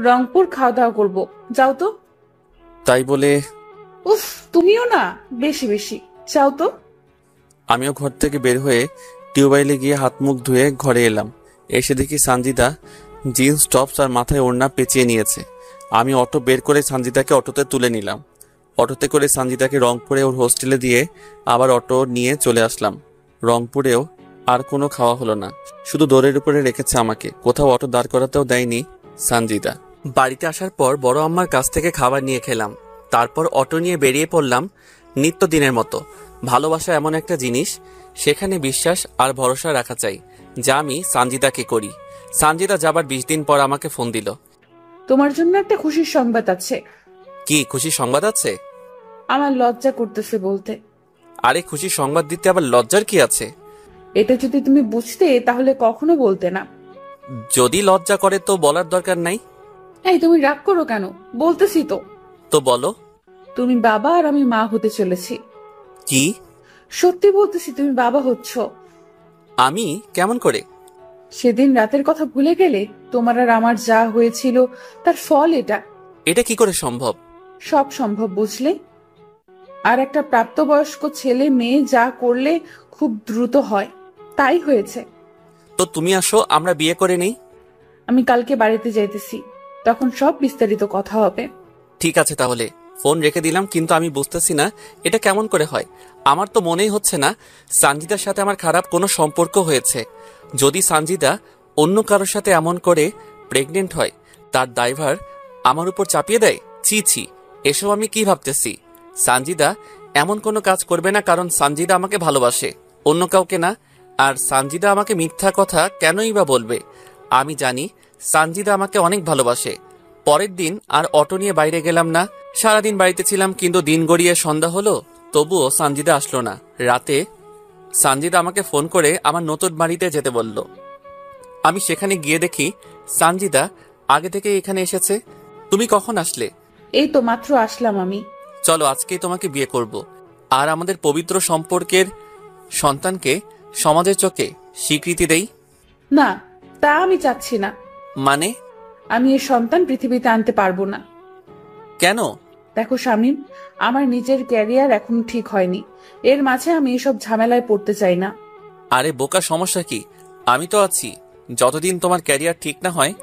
রংপুর খাওয়া দাওয়া করবো, যাও তো। তাই বলে উফ, তুমিও না বেশি বেশি, যাও তো। আমিও ঘর থেকে বের হয়ে টিউবওয়েলে গিয়ে হাত মুখ ধুয়ে ঘরে এলাম। এসে দেখি সঞ্জিতা জিন্স টপস আর মাথায় ওড়না পেঁচিয়ে নিয়েছে। আমি অটো বের করে সঞ্জিতাকে অটোতে তুলে নিলাম। অটোতে করে সঞ্জিতাকে রংপুরে ওর হোস্টেলে দিয়ে আবার অটো নিয়ে চলে আসলাম। রংপুরেও আর কোনো খাওয়া হলো না, শুধু দৌড়ের উপরে রেখেছে আমাকে, কোথাও অটো দাঁড় করাতেও দেয়নি সঞ্জিতা। বাড়িতে আসার পর বড় আম্মার কাছ থেকে খাবার নিয়ে খেলাম। তারপর অটো নিয়ে বেরিয়ে পড়লাম নিত্যদিনের মতো। ভালোবাসা এমন একটা জিনিস, সেখানে বিশ্বাস আর ভরসা রাখা চাই, যা আমি সঞ্জিতাকে করি। সঞ্জিতা যাবার 20 দিন পর আমাকে ফোন দিল। তোমার জন্য একটা খুশির সংবাদ আছে। কি খুশি সংবাদ আছে? আমার লজ্জা করতেছে বলতে। আরে খুশি সংবাদ দিতে আবার লজ্জার কি আছে? এটা যদি তুমি বুঝতে তাহলে কখনো বলতে না। যদি লজ্জা করে তো বলার দরকার নাই। এই তুমি রাগ করো কেন? বলতেছি তো। তো বলো। তুমি বাবা আর আমি মা হতে চলেছি। কি? সত্যি বলতেছি, তুমি বাবা হচ্ছ। আমি? কেমন করে? সেদিন রাতের কথা ভুলে গেলে? তোমার আর আমার যা হয়েছিল তার ফল এটা। এটা কি করে সম্ভব? সব সম্ভব, বুঝলে? আর একটা প্রাপ্তবয়স্ক ছেলে মেয়ে যা করলে খুব দ্রুত হয়, তাই হয়েছে। তো তুমি আসো, আমরা বিয়ে করে নেই। আমি কালকে বাড়িতে যাইতেছি, তখন সব বিস্তারিত কথা হবে। ঠিক আছে তাহলে, ফোন রেখে দিলাম। কিন্তু আমি বুঝতেছি না এটা কেমন করে হয়। আমার তো মনেই হচ্ছে না সঞ্জিতার সাথে আমার খারাপ কোনো সম্পর্ক হয়েছে। যদি সঞ্জিতা অন্য কারোর সাথে এমন করে প্রেগনেন্ট হয়, তার দায়ভার আমার উপর চাপিয়ে দেয়। ছি ছি, এসব আমি কি ভাবতেছি? সঞ্জিতা এমন কোনো কাজ করবে না, কারণ সঞ্জিতা আমাকে ভালোবাসে, অন্য কাউকে না। আর সঞ্জিতা আমাকে মিথ্যা কথা কেনই বা বলবে? আমি জানি সঞ্জিতা আমাকে অনেক ভালোবাসে। পরের দিন আর অটো নিয়ে বাইরে গেলাম না, সারাদিন বাড়িতে ছিলাম। কিন্তু দিন গড়িয়ে সন্ধ্যা হলো, তবুও সঞ্জিতা আসলো না। রাতে সঞ্জিতা আমাকে ফোন করে আমার নতুন বাড়িতে যেতে বলল। আমি সেখানে গিয়ে দেখি সঞ্জিতা আগে থেকে এখানে এসেছে। তুমি কখন আসলে? এই তো মাত্র আসলাম আমি। চলো আজকেই তোমাকে বিয়ে করব, আর আমাদের পবিত্র সম্পর্কের সন্তানকে সমাজের চোখে স্বীকৃতি দেই। না, তা আমি চাচ্ছি না। মানে? আমি এই সন্তান পৃথিবীতে আনতে পারবো না। কেন? দেখো শামীম, আমার নিজের ক্যারিয়ার এখন ঠিক হয়নি, এর মাঝে আমি এসব ঝামেলায় পড়তে চাই না। আরে বোকা, সমস্যা কি? আমি তো আছি। যতদিন তোমার ক্যারিয়ার ঠিক না হয়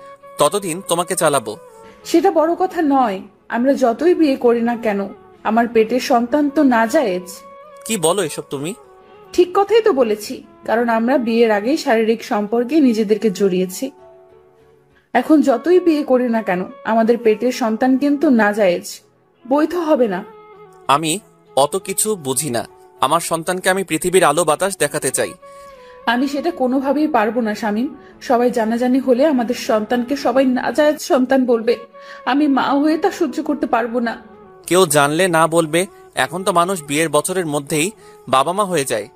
ততদিন তোমাকে চালাবো। সেটা বড় কথা নয়। আমরা যতই বিয়ে করি না কেন, আমার পেটের সন্তান তো নাজায়েজ। কি বলো এসব তুমি? ঠিক কথাই তো বলেছি, কারণ আমরা বিয়ের আগেই শারীরিক সম্পর্কে নিজেদেরকে জড়িয়েছি। এখন যতই বিয়ে করি না কেন, আমাদের পেটের সন্তান কিন্তু নাজায়েজ, বৈধ হবে না। আমি অত কিছু বুঝি না। আমার সন্তানকে আমি পৃথিবীর আলো বাতাস দেখাতে চাই। আমি সেটা কোনোভাবেই পারবো না শামীম। সবাই জানাজানি হলে আমাদের সন্তানকে সবাই নাজায়েজ সন্তান বলবে। আমি মা হয়ে তা সহ্য করতে পারবো না। কেউ জানলে না বলবে। এখন তো মানুষ বিয়ের বছরের মধ্যেই বাবা মা হয়ে যায়,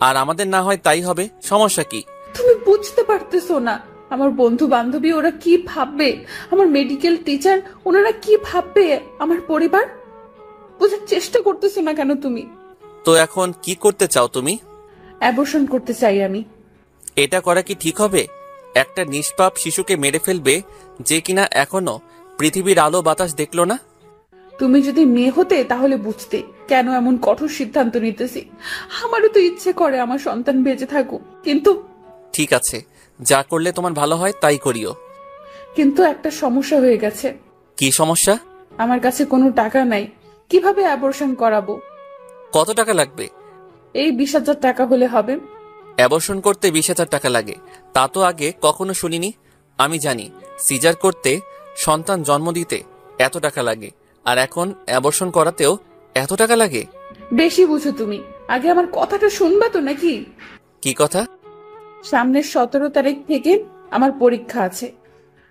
আর আমাদের না হয় তাই হবে। সমস্যা কি? তুমি বুঝতে পারতেছো না, আমার বন্ধু বান্ধবী ওরা কি ভাববে, আমার মেডিকেল টিচার ওনারা কি ভাববে, আমার পরিবার। বোঝার চেষ্টা করতেছো না কেন তুমি? তো এখন কি করতে চাও তুমি? অ্যাবর্শন করতে চাই আমি। এটা করা কি ঠিক হবে? একটা নিষ্পাপ শিশুকে মেরে ফেলবে, যে কিনা এখনো পৃথিবীর আলো বাতাস দেখলো না। তুমি যদি মেয়ে হতে তাহলে বুঝতে কেন এমন কঠোর সিদ্ধান্ত নিতেছি। আমারও তো ইচ্ছে করে আমার সন্তান বেঁচে থাকুক, কিন্তু ঠিক আছে, যা করলে তোমার ভালো হয় তাই করিও। কিন্তু একটা সমস্যা হয়ে গেছে। কি সমস্যা? আমার কাছে কোনো টাকা নাই, কিভাবে অ্যাবর্শন করাবো? কত টাকা লাগবে? এই 20,000 টাকা হলে হবে। অ্যাবর্শন করতে 20,000 টাকা লাগে? তা তো আগে কখনো শুনিনি। আমি জানি সিজার করতে, সন্তান জন্ম দিতে এত টাকা লাগে, আর এখন অ্যাবর্শন করাতেও এত টাকা লাগে? বেশি বুঝো তুমি, আগে আমার কথাটা শুনবা তো নাকি? কি কথা? সামনের 17 তারিখ থেকে আমার পরীক্ষা আছে।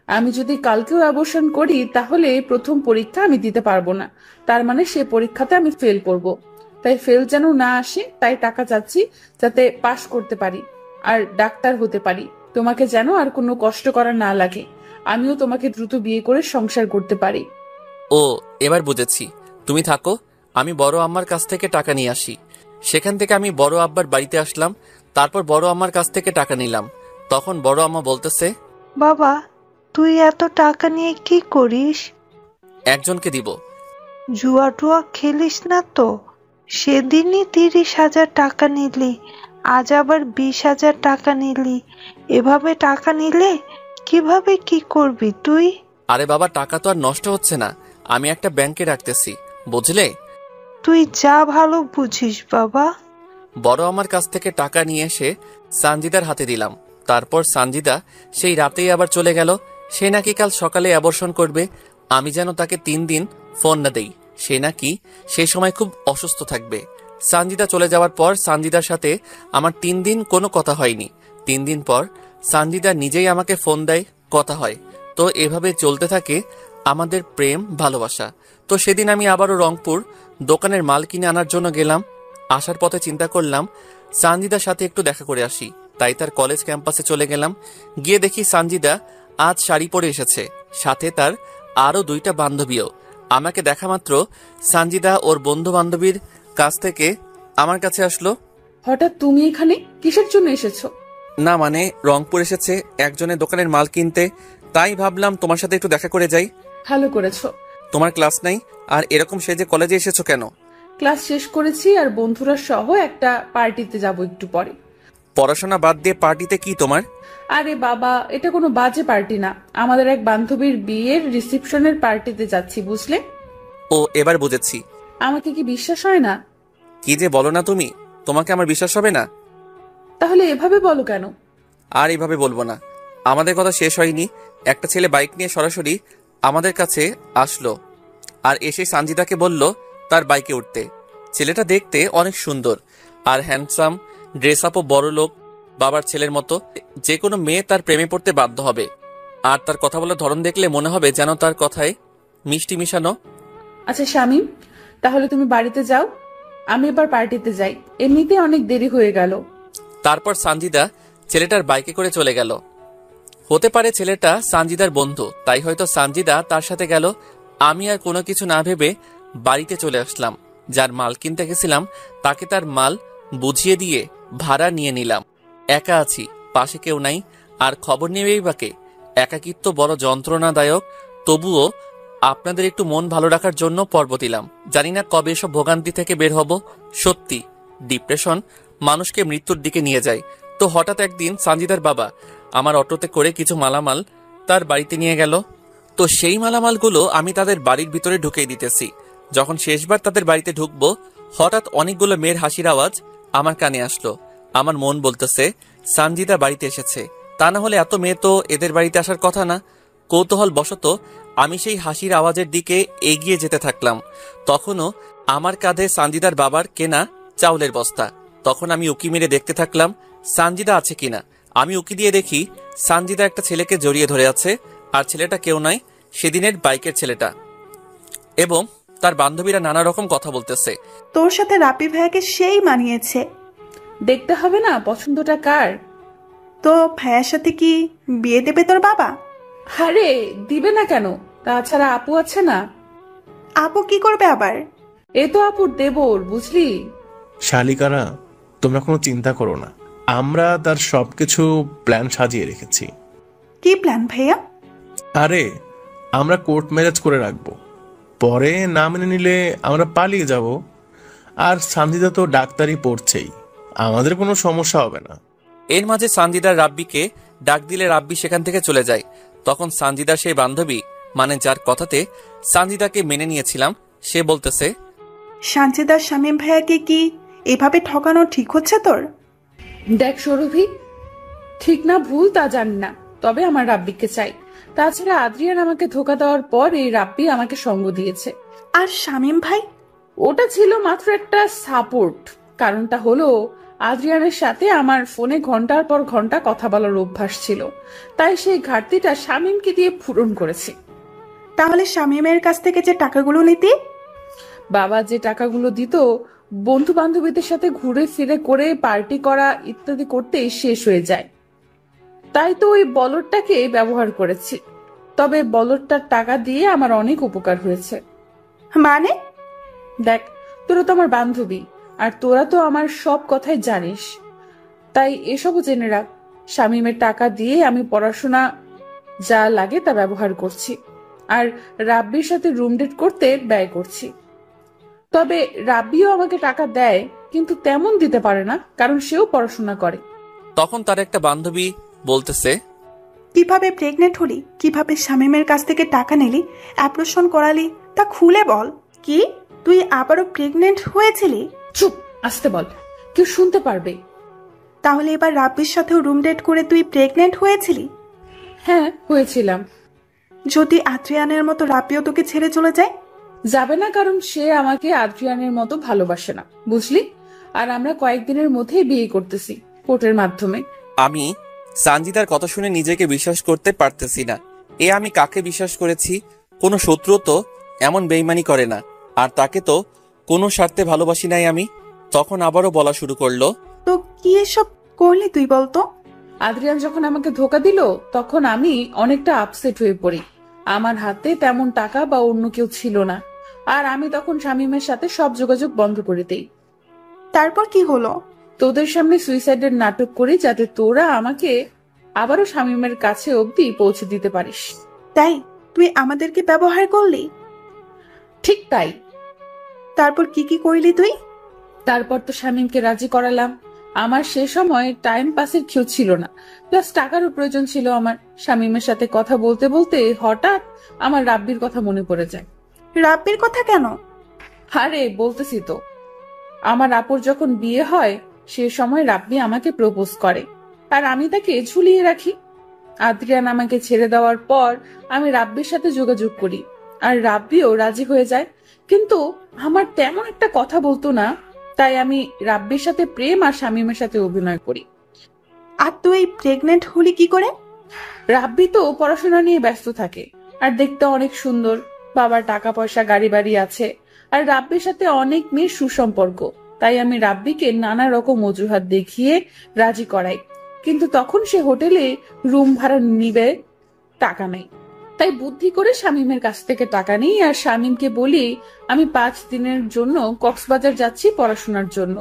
আমি যদি কালকেও অ্যাবর্শন করি তাহলে প্রথম পরীক্ষা আমি দিতে পারবো না, তার মানে সে পরীক্ষাতে আমি ফেল করব। তাই ফেল যেন না আসে, তাই টাকা চাচ্ছি যাতে পাশ করতে পারি আর ডাক্তার হতে পারি। তোমাকে যেন আর কোনো কষ্ট করা না লাগে, আমিও তোমাকে দ্রুত বিয়ে করে সংসার করতে পারি। ও, এবার বুঝেছি। তুমি থাকো, আমি বড় আম্মার কাছ থেকে টাকা নিয়ে আসি। সেখান থেকে আমি বড় আব্বার বাড়িতে আসলাম, তারপর বড় আম্মার কাছ থেকে টাকা নিলাম। তখন বড় আম্মা বলতেছে, বাবা, তুই এত টাকা নিয়ে কি করিস? একজনকে দিব। জুয়া টুয়া খেলিস না তো? সেদিনই 30,000 টাকা নিলি, আজ আবার 20,000 টাকা নিলি। এভাবে টাকা নিলে কিভাবে কি করবি তুই? আরে বাবা, টাকা তো আর নষ্ট হচ্ছে না, আমি একটা ব্যাংকে রাখতেছি, বুঝলে? তুই যা ভালো বুঝিস বাবা। বড় আমার কাছ থেকে টাকা নিয়ে এসে সানজিদার হাতে দিলাম। তারপর সানজিদা সেই রাতেই আবার চলে গেল। সে নাকি কাল সকালে অ্যাবর্শন করবে। আমি যেন তাকে 3 দিন ফোন না দেই, সে নাকি সেই সময় খুব অসুস্থ থাকবে। সানজিদা চলে যাওয়ার পর সানজিদার সাথে আমার 3 দিন কোনো কথা হয়নি। 3 দিন পর সানজিদা নিজেই আমাকে ফোন দেয়, কথা হয়। তো এভাবে চলতে থাকে আমাদের প্রেম ভালোবাসা। তো সেদিন আমি আবারও রংপুর দোকানের মাল কিনে আনার জন্য গেলাম। আসার পথে চিন্তা করলাম সানজিদার সাথে একটু দেখা করে আসি, তাই তার কলেজ ক্যাম্পাসে চলে গেলাম। গিয়ে দেখি সানজিদা আজ শাড়ি পরে এসেছে, সাথে তার আরও 2টা বান্ধবীও। আমাকে দেখা মাত্র সানজিদা ওর বন্ধু বান্ধবীর কাছ থেকে আমার কাছে আসলো। হঠাৎ তুমি এখানে কিসের জন্য এসেছো? না মানে, রংপুর এসেছে একজনের দোকানের মাল কিনতে, তাই ভাবলাম তোমার সাথে একটু দেখা করে যাই। ভালো করেছো। তোমার ক্লাস নাই, আর এরকম সেজে কলেজে এসেছো কেন? ক্লাস শেষ করেছি আর বন্ধুরা সহ একটা পার্টিতে যাব একটু পরে। পড়াশোনা বাদ দিয়ে পার্টিতে কি তোমার? আরে বাবা, এটা কোনো বাজে পার্টি না, আমাদের এক বান্ধবীর বিয়ের রিসেপশনের পার্টিতে যাচ্ছি, বুঝলে? ও, এবার বুঝেছি। আমাকে কি বিশ্বাস হয় না? কি যে বলো না তুমি, তোমাকে আমার বিশ্বাস হবে না? তাহলে এভাবে বলো কেন? আর এভাবে বলবো না। আমাদের কথা শেষ হয়নি, একটা ছেলে বাইক নিয়ে সরাসরি আমাদের কাছে আসলো আর এসে সানজিদাকে বলল তার বাইকে উঠতে। ছেলেটা দেখতে অনেক সুন্দর আর হ্যান্ডসাম, ড্রেস আপও বড় লোক বাবার ছেলের মতো। যে কোনো মেয়ে তার প্রেমে পড়তে বাধ্য হবে। আর তার কথা বলার ধরন দেখলে মনে হবে যেন তার কথায় মিষ্টি মিশানো। আচ্ছা শামীম, তাহলে তুমি বাড়িতে যাও, আমি এবার পার্টিতে যাই, এমনিতে অনেক দেরি হয়ে গেল। তারপর সানজিদা ছেলেটার বাইকে করে চলে গেল। হতে পারে ছেলেটা সানজিদার বন্ধু, তাই হয়তো সানজিদা তার সাথে গেল। আমি আর কোনো কিছু না ভেবে বাড়িতে চলে আসলাম। যার মাল কিনতে গেছিলাম তাকে তার মাল বুঝিয়ে দিয়ে ভাড়া নিয়ে নিলাম। একা আছি, পাশে কেউ নাই, আর খবর নেবেই বাকে। একাকিত্ব বড় যন্ত্রণাদায়ক, তবুও আপনাদের একটু মন ভালো রাখার জন্য পর্ব দিলাম। জানি না কবে এসব ভোগান্তি থেকে বের হব। সত্যি ডিপ্রেশন মানুষকে মৃত্যুর দিকে নিয়ে যায়। তো হঠাৎ একদিন সানজিদার বাবা আমার অটোতে করে কিছু মালামাল তার বাড়িতে নিয়ে গেল। তো সেই মালামালগুলো আমি তাদের বাড়ির ভিতরে ঢুকিয়ে দিতেছি। যখন শেষবার তাদের বাড়িতে ঢুকবো, হঠাৎ অনেকগুলো মেয়ের হাসির আওয়াজ আমার কানে আসলো। আমার মন বলতেছে সানজিদা বাড়িতে এসেছে, তা না হলে এত মেয়ে তো এদের বাড়িতে আসার কথা না। কৌতূহল বশত আমি সেই হাসির আওয়াজের দিকে এগিয়ে যেতে থাকলাম। তখনও আমার কাঁধে সানজিদার বাবার কেনা চাউলের বস্তা। তখন আমি উকি মেরে দেখতে থাকলাম সানজিদা আছে কিনা। আমি উকি দিয়ে দেখি সানজিদা একটা ছেলেকে জড়িয়ে ধরে আছে, আর ছেলেটা কেউ নয়, সেদিনের বাইকের ছেলেটা, এবং তার বান্ধবীরা নানা রকম কথা বলতেছে। তোর সাথে রাপি ভাইয়াকে সেই মানিয়েছে। দেখতে হবে না পছন্দটা কার? তো ভাইয়ার সাথে কি বিয়ে দেবে তোর বাবা? আরে দিবে না কেন, তাছাড়া আপু আছে না। আপু কি করবে আবার? এ তো আপুর দেবর, বুঝলি? শালিকারা, তোমরা কোনো চিন্তা করো না, আমরা তার সবকিছু প্ল্যান সাজিয়ে রেখেছি। কি প্ল্যান ভাইয়া? আরে আমরা কোর্ট ম্যারেজ করে রাখবো, পরে না মেনে নিলে আমরা পালিয়ে যাব। আর সানজিদা তো ডাক্তারি পড়ছেই, আমাদের কোনো সমস্যা হবে না। এর মাঝে সানজিদার রাব্বিকে ডাক দিলে রাব্বি সেখান থেকে চলে যায়। তখন সানজিদার সেই বান্ধবী, মানে যার কথাতে সানজিদাকে মেনে নিয়েছিলাম, সে বলতেছে, সানজিদার শামীম ভাইয়াকে কি এভাবে ঠকানো ঠিক হচ্ছে তোর? দেখ সৌরভী, ঠিক না ভুল তা জানি না, তবে আমার রাব্বিকে চাই। তাছাড়া আদ্রিয়ান আমাকে ধোকা দেওয়ার পর এই রাব্বি আমাকে সঙ্গ দিয়েছে। আর শামীম ভাই? ওটা ছিল মাত্র একটা সাপোর্ট। কারণটা হলো আদ্রিয়ানের সাথে আমার ফোনে ঘন্টার পর ঘন্টা কথা বলার অভ্যাস ছিল, তাই সেই ঘাটতিটা শামীমকে দিয়ে পূরণ করেছি। তাহলে শামীমের কাছ থেকে যে টাকাগুলো নিতি? বাবা যে টাকাগুলো দিত বন্ধু বান্ধবীদের সাথে ঘুরে ফিরে করে পার্টি করা ইত্যাদি করতেই শেষ হয়ে যায়, তাই তো ওই বলদটাকে ব্যবহার করেছি। তবে বলদটার টাকা দিয়ে আমার অনেক উপকার হয়েছে। মানে? দেখ, তোরা তো আমার বান্ধবী, আর তোরা তো আমার সব কথাই জানিস, তাই এসবও জেনে রাখ। শামীমের টাকা দিয়ে আমি পড়াশোনা যা লাগে তা ব্যবহার করছি, আর রাব্বির সাথে রুম ডেট করতে ব্যয় করছি। তবে রাব্বিও আমাকে টাকা দেয়, কিন্তু তেমন দিতে পারে না, কারণ সেও পড়াশোনা করে। তখন তার একটা বান্ধবী বলতেছে, কিভাবে প্রেগনেন্ট হলি, কিভাবে শামীমের কাছ থেকে টাকা নিলি, অ্যাবর্শন করালি, তা খুলে বল। কি তুই আবারও প্রেগনেন্ট হয়েছিলি? চুপ, আসতে বল, কেউ শুনতে পারবে। তাহলে এবার রাব্বির সাথেও রুম ডেট করে তুই প্রেগনেন্ট হয়েছিলি? হ্যাঁ, হয়েছিলাম। যদি আদ্রিয়ানের মতো রাব্বিও তোকে ছেড়ে চলে যায়? যাবে না, কারণ সে আমাকে আদ্রিয়ানের মতো ভালোবাসে না, বুঝলি? আর আমরা কয়েকদিনের মধ্যেই বিয়ে করতেছি, কোর্টের মাধ্যমে। আমি সানজিদার কথা শুনে নিজেকে বিশ্বাস করতে পারতেছি না। আমি কাকে বিশ্বাস করেছি? কোনো শত্রু তো এমন বেইমানি করে না, আর তাকে তো কোনো স্বার্থে ভালোবাসি নাই আমি। তখন আবারও বলা শুরু করলো, তো কি এসব করলি তুই বলতো? আদ্রিয়ান যখন আমাকে ধোকা দিল তখন আমি অনেকটা আপসেট হয়ে পড়ি। আমার হাতে তেমন টাকা বা অন্য কেউ ছিল না, আর আমি তখন শামীমের সাথে সব যোগাযোগ বন্ধ করে দেই। তারপর কি হলো? তোদের সামনে সুইসাইডের নাটক করি, যাতে তোরা আমাকে আবারও শামীমের কাছে অবধি পৌঁছে দিতে পারিস। তাই তুই আমাদেরকে ব্যবহার করলি? ঠিক তাই। তারপর কি কি করলি তুই? তারপর তো শামীমকে রাজি করালাম। আমার সে সময় টাইম পাসের কেউ ছিল না, প্লাস টাকারও প্রয়োজন ছিল আমার। শামীমের সাথে কথা বলতে বলতে হঠাৎ আমার রাব্বির কথা মনে পড়ে যায়। রাব্বির কথা কেন? আরে বলতেছি তো, আমার আপুর যখন বিয়ে হয় সে সময় রাব্বি আমাকে প্রপোজ করে, আর আমি তাকে ঝুলিয়ে রাখি। আদ্রিয়ান আমাকে ছেড়ে দেওয়ার পর আমি রাব্বির সাথে যোগাযোগ করি, আর রাব্বিও রাজি হয়ে যায়, কিন্তু আমার তেমন একটা কথা বলতো না, তাই আমি রাব্বির সাথে প্রেম আর শামীমের সাথে অভিনয় করি। আর তুই প্রেগনেন্ট হলি কি করে? রাব্বি তো পড়াশোনা নিয়ে ব্যস্ত থাকে, আর দেখতে অনেক সুন্দর, বাবার টাকা পয়সা গাড়ি বাড়ি আছে, আর রাব্বির সাথে অনেক মেয়ের সুসম্পর্ক, তাই আমি রাব্বিকে নানা রকম অজুহাত দেখিয়ে রাজি করাই। কিন্তু তখন সে হোটেলে রুম ভাড়া নিবে, টাকা নেই, তাই বুদ্ধি করে শামীমের কাছ থেকে টাকা নিই, আর শামীমকে বলি আমি 5 দিনের জন্য কক্সবাজার যাচ্ছি পড়াশোনার জন্য।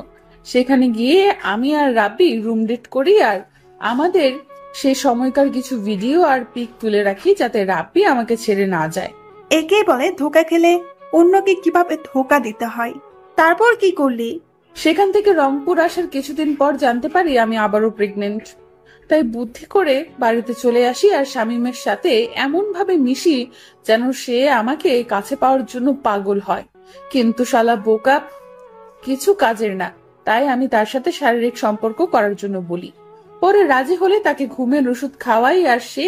সেখানে গিয়ে আমি আর রাব্বি রুম ডেট করি, আর আমাদের সেই সময়কার কিছু ভিডিও আর পিক তুলে রাখি, যাতে রাব্বি আমাকে ছেড়ে না যায়। একেই বলে ধোকা খেলে অন্যকে কিভাবে ধোকা দিতে হয়। তারপর কি করলি? সেখান থেকে রংপুর আসার কিছুদিন পর জানতে পারি আমি আবারও প্রেগনেন্ট। তাই বুদ্ধি করে বাড়িতে চলে আসি, আর শামীমের সাথে এমন ভাবে মিশি যেন সে আমাকে কাছে পাওয়ার জন্য পাগল হয়। কিন্তু শালা বোকা, কিছু কাজের না, তাই আমি তার সাথে শারীরিক সম্পর্ক করার জন্য বলি। পরে রাজি হলে তাকে ঘুমের ওষুধ খাওয়াই, আর সে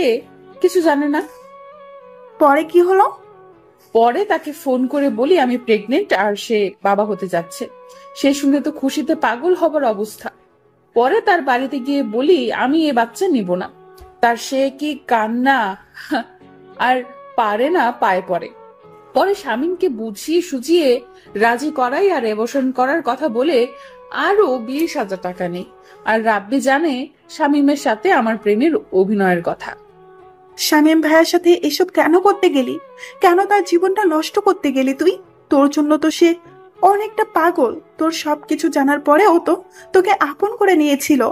কিছু জানে না। পরে কি হলো? পরে তাকে ফোন করে বলি আমি প্রেগনেন্ট আর সে বাবা হতে যাচ্ছে। সে শুনে তো খুশিতে পাগল হবার অবস্থা। পরে তার বাড়িতে গিয়ে বলি আমি এ বাচ্চা নিব না। তার সে কি কান্না, আর পারে না পায়ে পড়ে। পরে শামীমকে বুঝিয়ে সুঝিয়ে রাজি করাই, আর অ্যাবর্শন করার কথা বলে আরো 20,000 টাকা নেই। আর রাব্বি জানে শামীমের সাথে আমার প্রেমের অভিনয়ের কথা। শামীম ভাইয়ের সাথে এসব কেন করতে গেলি? কেন তার জীবনটা নষ্ট করতে গেলি তুই? তোর জন্য তো সে অনেকটা পাগল। তোর সবকিছু জানার পরেও তো তোকে আপন করে নিয়েছিল।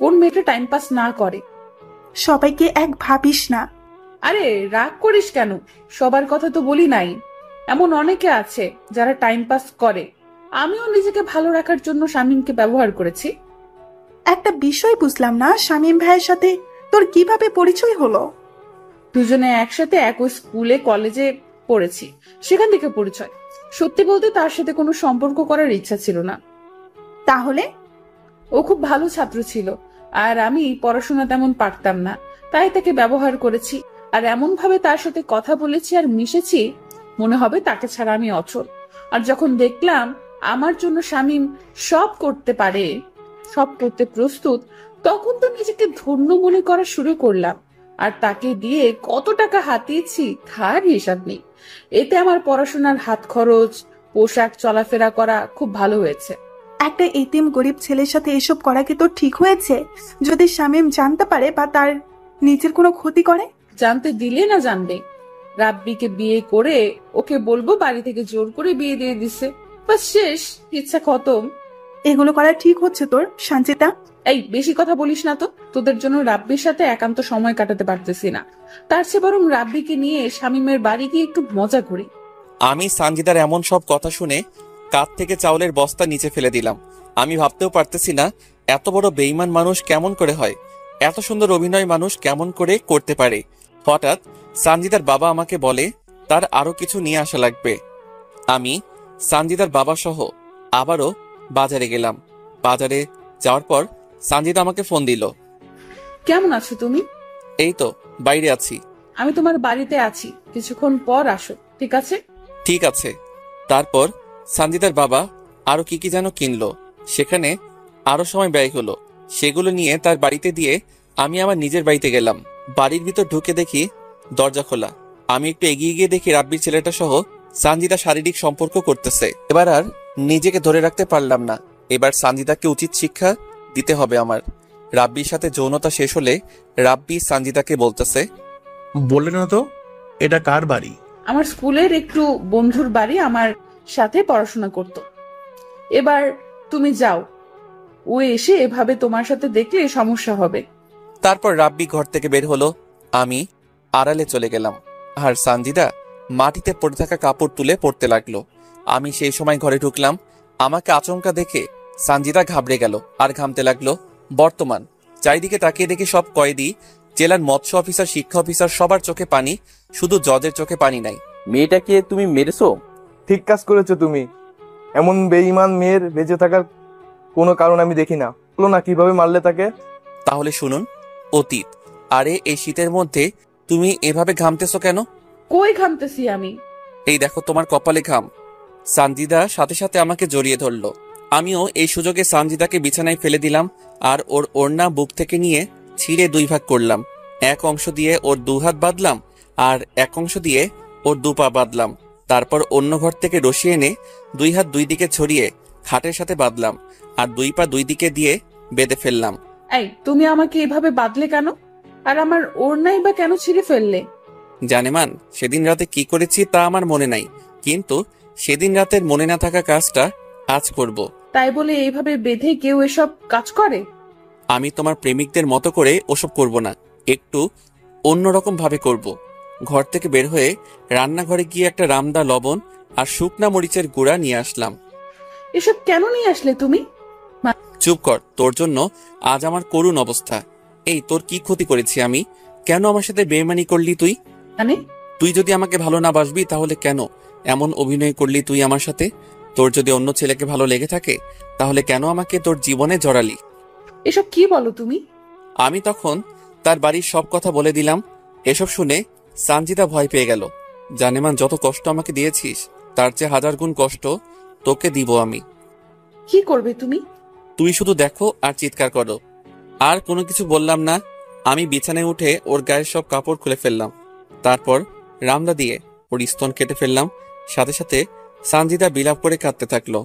কোন মেয়েটা টাইম পাস না করে? সবাইকে এক ভাবিস না। আরে রাগ করিস কেন? সবার কথা তো বলি নাই, এমন অনেকে আছে যারা টাইম পাস করে। আমিও নিজেকে ভালো রাখার জন্য শামীমকে ব্যবহার করেছি। একটা বিষয় বুঝলাম না, শামীম ভাইয়ের সাথে তোর কিভাবে পরিচয় হলো? দুজনে একসাথে একই স্কুলে কলেজে পড়েছি, সেখান থেকে পরিচয়। সত্যি বলতে তার সাথে কোনো সম্পর্ক করার ইচ্ছা ছিল না। তাহলে? ও খুব ভালো ছাত্র ছিল, আর আমি পড়াশোনা তেমন পারতাম না, তাই তাকে ব্যবহার করেছি। আর এমন ভাবে তার সাথে কথা বলেছি আর মিশেছি, মনে হবে তাকে ছাড়া আমি অচল। আর যখন দেখলাম আমার জন্য শামীম সব করতে পারে, সব করতে প্রস্তুত, তখন তো নিজেকে ধন্য মনে করা শুরু করলাম। আর তাকে দিয়ে কত টাকা হাতিয়েছি তার হিসাব নেই। এতে আমার পড়াশোনার হাত খরচ, পোশাক, চলাফেরা করা খুব ভালো হয়েছে। একটা এতিম গরিব ছেলের সাথে এসব করা কি তোর ঠিক হয়েছে? যদি শামীম জানতে পারে বা তার নিজের কোনো ক্ষতি করে? জানতে দিলে না জানবে। রাব্বিকে বিয়ে করে ওকে বলবো বাড়ি থেকে জোর করে বিয়ে দিয়ে দিছে, বাস শেষ, ইচ্ছা খতম। এগুলো করা ঠিক হচ্ছে তোর, সঞ্চিতা? এই বেশি কথা বলিস না তো। তোদের জন্য রাব্বির সাথে একান্ত সময় কাটাতে পারতেছি না, তার চেয়ে বরং রাব্বিকে নিয়ে শামীমের বাড়ি গিয়ে একটু মজা করি। আমি সানজিদার এমন সব কথা শুনে কাঁধ থেকে চাউলের বস্তা নিচে ফেলে দিলাম। আমি ভাবতেও পারতেছি না এত বড় বেঈমান মানুষ কেমন করে হয়, এত সুন্দর অভিনয় মানুষ কেমন করে করতে পারে। হঠাৎ সানজিদার বাবা আমাকে বলে তার আরো কিছু নিয়ে আসা লাগবে। আমি সানজিদার বাবা সহ আবারও বাজারে গেলাম। বাজারে যাওয়ার পর সানজিদা আমাকে ফোন দিল। কেমন আছো তুমি? এই তো বাইরে আছি। আমি তোমার বাড়িতে আছি, কিছুক্ষণ পর আসো, ঠিক আছে? ঠিক আছে। তারপর সানজিদার বাবা আরো কি কি যেন কিনলো, সেখানে আরো সময় ব্যয় হলো। সেগুলো নিয়ে তার বাড়িতে দিয়ে আমি আমার নিজের বাড়িতে গেলাম। বাড়ির ভিতর ঢুকে দেখি দরজা খোলা। আমি একটু এগিয়ে গিয়ে দেখি রাব্বির ছেলেটা সহ সানজিদা শারীরিক সম্পর্ক করতেছে। এবার আর নিজেকে ধরে রাখতে পারলাম না। এবার সানজিদাকে উচিত শিক্ষা দিতে হবে আমার। রাব্বির সাথে যৌনতা শেষ হলে রাব্বি সানজিদাকে বলতেছে, বললে না তো এটা কার বাড়ি? আমার স্কুলের একটু বন্ধুর বাড়ি, আমার সাথে পড়াশোনা করত। এবার তুমি যাও, ও এসে এভাবে তোমার সাথে দেখলে সমস্যা হবে। তারপর রাব্বি ঘর থেকে বের হলো। আমি আড়ালে চলে গেলাম, আর সানজিদা মাটিতে পড়ে থাকা কাপড় তুলে পড়তে লাগলো। আমি সেই সময় ঘরে ঢুকলাম। আমাকে আচমকা দেখে সানজিদা ঘাবড়ে গেল আর ঘামতে লাগলো। বর্তমান চারিদিকে তাকিয়ে দেখি সব কয়েদি, জেলার মৎস্য অফিসার, শিক্ষা অফিসার, সবার চোখে পানি, শুধু জজের চোখে পানি নাই। মেয়েটাকে তুমি মেরেছো? ঠিক কাজ করেছো তুমি। এমন বেঈমান মেয়ের বেঁচে থাকার কোনো কারণ আমি দেখি না। বলো না কিভাবে মারলে তাকে? তাহলে শুনুন অতীত। আরে এই শীতের মধ্যে তুমি এভাবে ঘামতেছো কেন? কই ঘামতেছি আমি? এই দেখো তোমার কপালে ঘাম। সানজিদা সাথে সাথে আমাকে জড়িয়ে ধরলো। আমিও এই সুযোগে সানজিদাকে বিছানায় ফেলে দিলাম আর ওর ওড়না বুক থেকে নিয়ে ছিঁড়ে দুই ভাগ করলাম। এক অংশ দিয়ে ওর দু হাত বাঁধলাম আর এক অংশ দিয়ে ওর দু পা বাঁধলাম। তারপর অন্য ঘর থেকে রশি এনে দুই হাত দুই দিকে ছড়িয়ে খাটের সাথে বাঁধলাম আর দুই পা দুই দিকে দিয়ে বেঁধে ফেললাম। এই তুমি আমাকে এভাবে বাঁধলে কেন? আর আমার ওড়নাই বা কেন ছিঁড়ে ফেললে? জানেমান সেদিন রাতে কি করেছি তা আমার মনে নাই, কিন্তু সেদিন রাতের মনে না থাকা কাজটা আজ করব। তাই বলে এইভাবে বেঁধে কেউ এসব কাজ করে? আমি তোমার প্রেমিকদের মতো করে ওসব করব না, একটু অন্যরকম ভাবে করব। ঘর থেকে বের হয়ে রান্নাঘরে গিয়ে একটা রামদা লবণ আর শুকনা মরিচের গুঁড়া নিয়ে আসলাম। এসব কেন নিয়ে আসলে তুমি? চুপ কর, তোর জন্য আজ আমার করুণ অবস্থা। এই তোর কি ক্ষতি করেছি আমি? কেন আমার সাথে বেইমানি করলি তুই? মানে? তুই যদি আমাকে ভালো না বাসবি তাহলে কেন এমন অভিনয় করলি তুই আমার সাথে? তোর যদি অন্য ছেলেকে ভালো লেগে থাকে তাহলে কেন আমাকে তোর জীবনে জড়ালি? এসব কি বলো তুমি? আমি তখন তার বাড়ির সব কথা বলে দিলাম। এসব শুনে সানজিদা ভয় পেয়ে গেল। জানেমান যত কষ্ট আমাকে দিয়েছিস তার চেয়ে 1000 গুণ কষ্ট তোকে দিব আমি। কি করবে তুমি? তুই শুধু দেখো আর চিৎকার করো। আর কোনো কিছু বললাম না। আমি বিছানায় উঠে ওর গায়ের সব কাপড় খুলে ফেললাম। তারপর রামদা দিয়ে ওর স্তন কেটে ফেললাম। সাথে সাথে সানজিদা বিলাপ করে কাঁদতে থাকলো।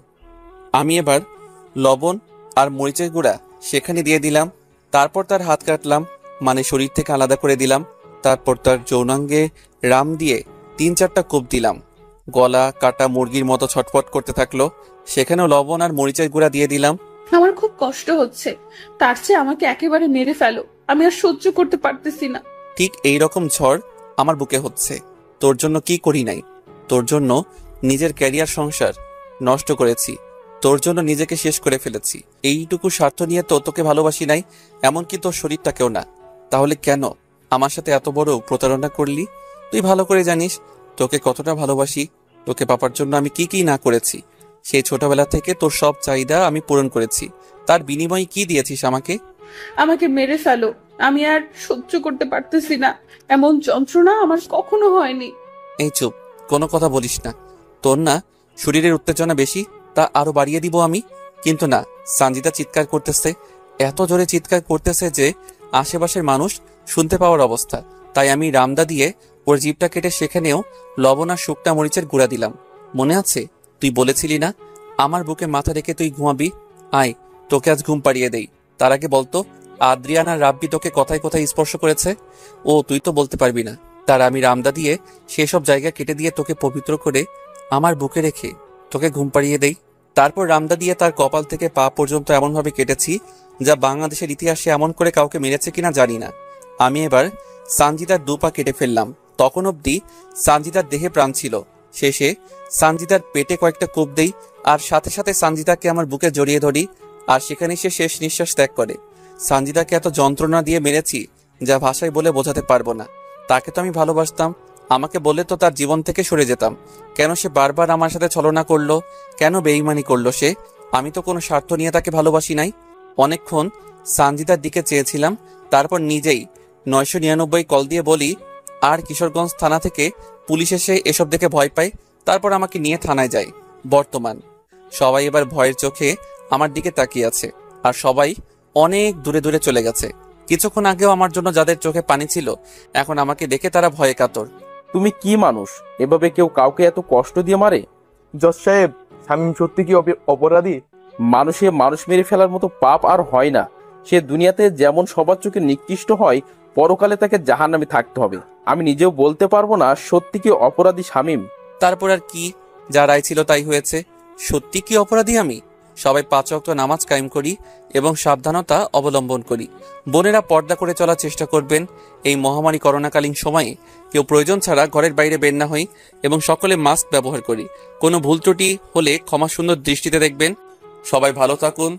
আমি এবার লবণ আর মরিচের গুঁড়া সেখানে দিয়ে দিলাম। তারপর তার হাত কাটলাম, মানে শরীর থেকে আলাদা করে দিলাম। তারপর তার যৌনাঙ্গে রাম দিয়ে 3-4টা কোপ দিলাম। গলা কাটা মুরগির মতো ছটফট করতে থাকলো। সেখানেও লবণ আর মরিচের গুঁড়া দিয়ে দিলাম। আমার খুব কষ্ট হচ্ছে, তার চেয়ে আমাকে একেবারে মেরে ফেলো, আমি আর সহ্য করতে পারতেছি না। ঠিক এই রকম ঝড় আমার বুকে হচ্ছে। তোর জন্য কি করি নাই? তোর জন্য নিজের ক্যারিয়ার, সংসার নষ্ট করেছি। তোর জন্য নিজেকে শেষ করে ফেলেছি। এইটুকু স্বার্থ নিয়ে তো তোকে ভালোবাসি নাই, এমনকি তোর শরীরটাকেও না। তাহলে কেন আমার সাথে এত বড় প্রতারণা করলি? তুই ভালো করে জানিস তোকে কতটা ভালোবাসি। তোকে পাবার জন্য আমি কি কি না করেছি। সেই ছোটবেলা থেকে তোর সব চাহিদা আমি পূরণ করেছি। তার বিনিময়ে কি দিয়েছিস আমাকে? আমাকে মেরে ফেলো, আমি আর সহ্য করতে পারতেছি না। এমন যন্ত্রণা আমার কখনো হয়নি। এই চুপ, কোনো কথা বলিস না। তোর না শরীরের উত্তেজনা বেশি, তা আরো বাড়িয়ে দিব আমি। কিন্তু না, সানজিদা চিৎকার করতেছে, এত জোরে চিৎকার করতেছে যে আশেপাশের মানুষ শুনতে পাওয়ার অবস্থা। তাই আমি রামদা দিয়ে ওর জিভটা কেটে সেখানেও লবণ আর শুকনা মরিচের গুঁড়া দিলাম। মনে আছে তুই বলেছিলি না আমার বুকে মাথা রেখে তুই ঘুমাবি? আয় তোকে আজ ঘুম পাড়িয়ে দেই। তার আগে বলতো আদ্রিয়ান আর রাব্বি তোকে কোথায় কোথায় স্পর্শ করেছে? ও তুই তো বলতে পারবি না। তার আমি রামদা দিয়ে সেসব জায়গা কেটে দিয়ে তোকে পবিত্র করে আমার বুকে রেখে তোকে ঘুম পাড়িয়ে দেই। তারপর রামদা দিয়ে তার কপাল থেকে পা পর্যন্ত এমনভাবে কেটেছি যা বাংলাদেশের ইতিহাসে এমন করে কাউকে মেরেছে কিনা জানি না। আমি এবার সানজিদার 2 পা কেটে ফেললাম। তখন অবধি সানজিদার দেহে প্রাণ ছিল। শেষে সানজিদার পেটে কয়েকটা কোপ দেই আর সাথে সাথে সানজিদাকে আমার বুকে জড়িয়ে ধরি আর সেখানে সে শেষ নিঃশ্বাস ত্যাগ করে। সানজিদাকে এত যন্ত্রণা দিয়ে মেরেছি যা ভাষায় বলে বোঝাতে পারবো না। তাকে তো আমি ভালোবাসতাম, আমাকে বলে তো তার জীবন থেকে সরে যেতাম। কেন সে বারবার আমার সাথে ছলনা করলো? কেন বেঈমানি করলো সে? আমি তো কোনো স্বার্থ নিয়ে তাকে ভালোবাসি নাই। অনেকক্ষণ সানজিদার দিকে চেয়েছিলাম, তারপর নিজেই 999 কল দিয়ে বলি আর কিশোরগঞ্জ থানা থেকে পুলিশ এসে এসব দেখে ভয় পায়। তারপর আমাকে নিয়ে থানায় যায়। বর্তমান সবাই এবার ভয়ের চোখে আমার দিকে তাকিয়ে আছে আর সবাই অনেক দূরে দূরে চলে গেছে। কিছুক্ষণ আগেও আমার জন্য যাদের চোখে পানি ছিল এখন আমাকে দেখে তারা ভয়ে কাতর। তুমি কি মানুষ, এভাবে কেউ কাউকে এত কষ্ট দিয়ে মারে? জজ সাহেব, শামীম সত্যি কি অপরাধী? মানুষ মেরে ফেলার মতো পাপ আর হয় না। সে দুনিয়াতে যেমন সবার চোখে নিকৃষ্ট হয়, পরকালে তাকে জাহান্নামে থাকতে হবে। আমি নিজেও বলতে পারবো না সত্যি কি অপরাধী শামীম। তারপর আর কি, যা রায় ছিল তাই হয়েছে। সত্যি কি অপরাধী আমি? সবাই 5 ওয়াক্ত নামাজ কায়েম করি এবং সাবধানতা অবলম্বন করি। বোনেরা পর্দা করে চলার চেষ্টা করবেন। এই মহামারী করোনাকালীন সময়ে কেউ প্রয়োজন ছাড়া ঘরের বাইরে বের না হই এবং সকলে মাস্ক ব্যবহার করি। কোনো ভুল ত্রুটি হলে ক্ষমা সুন্দর দৃষ্টিতে দেখবেন। সবাই ভালো থাকুন,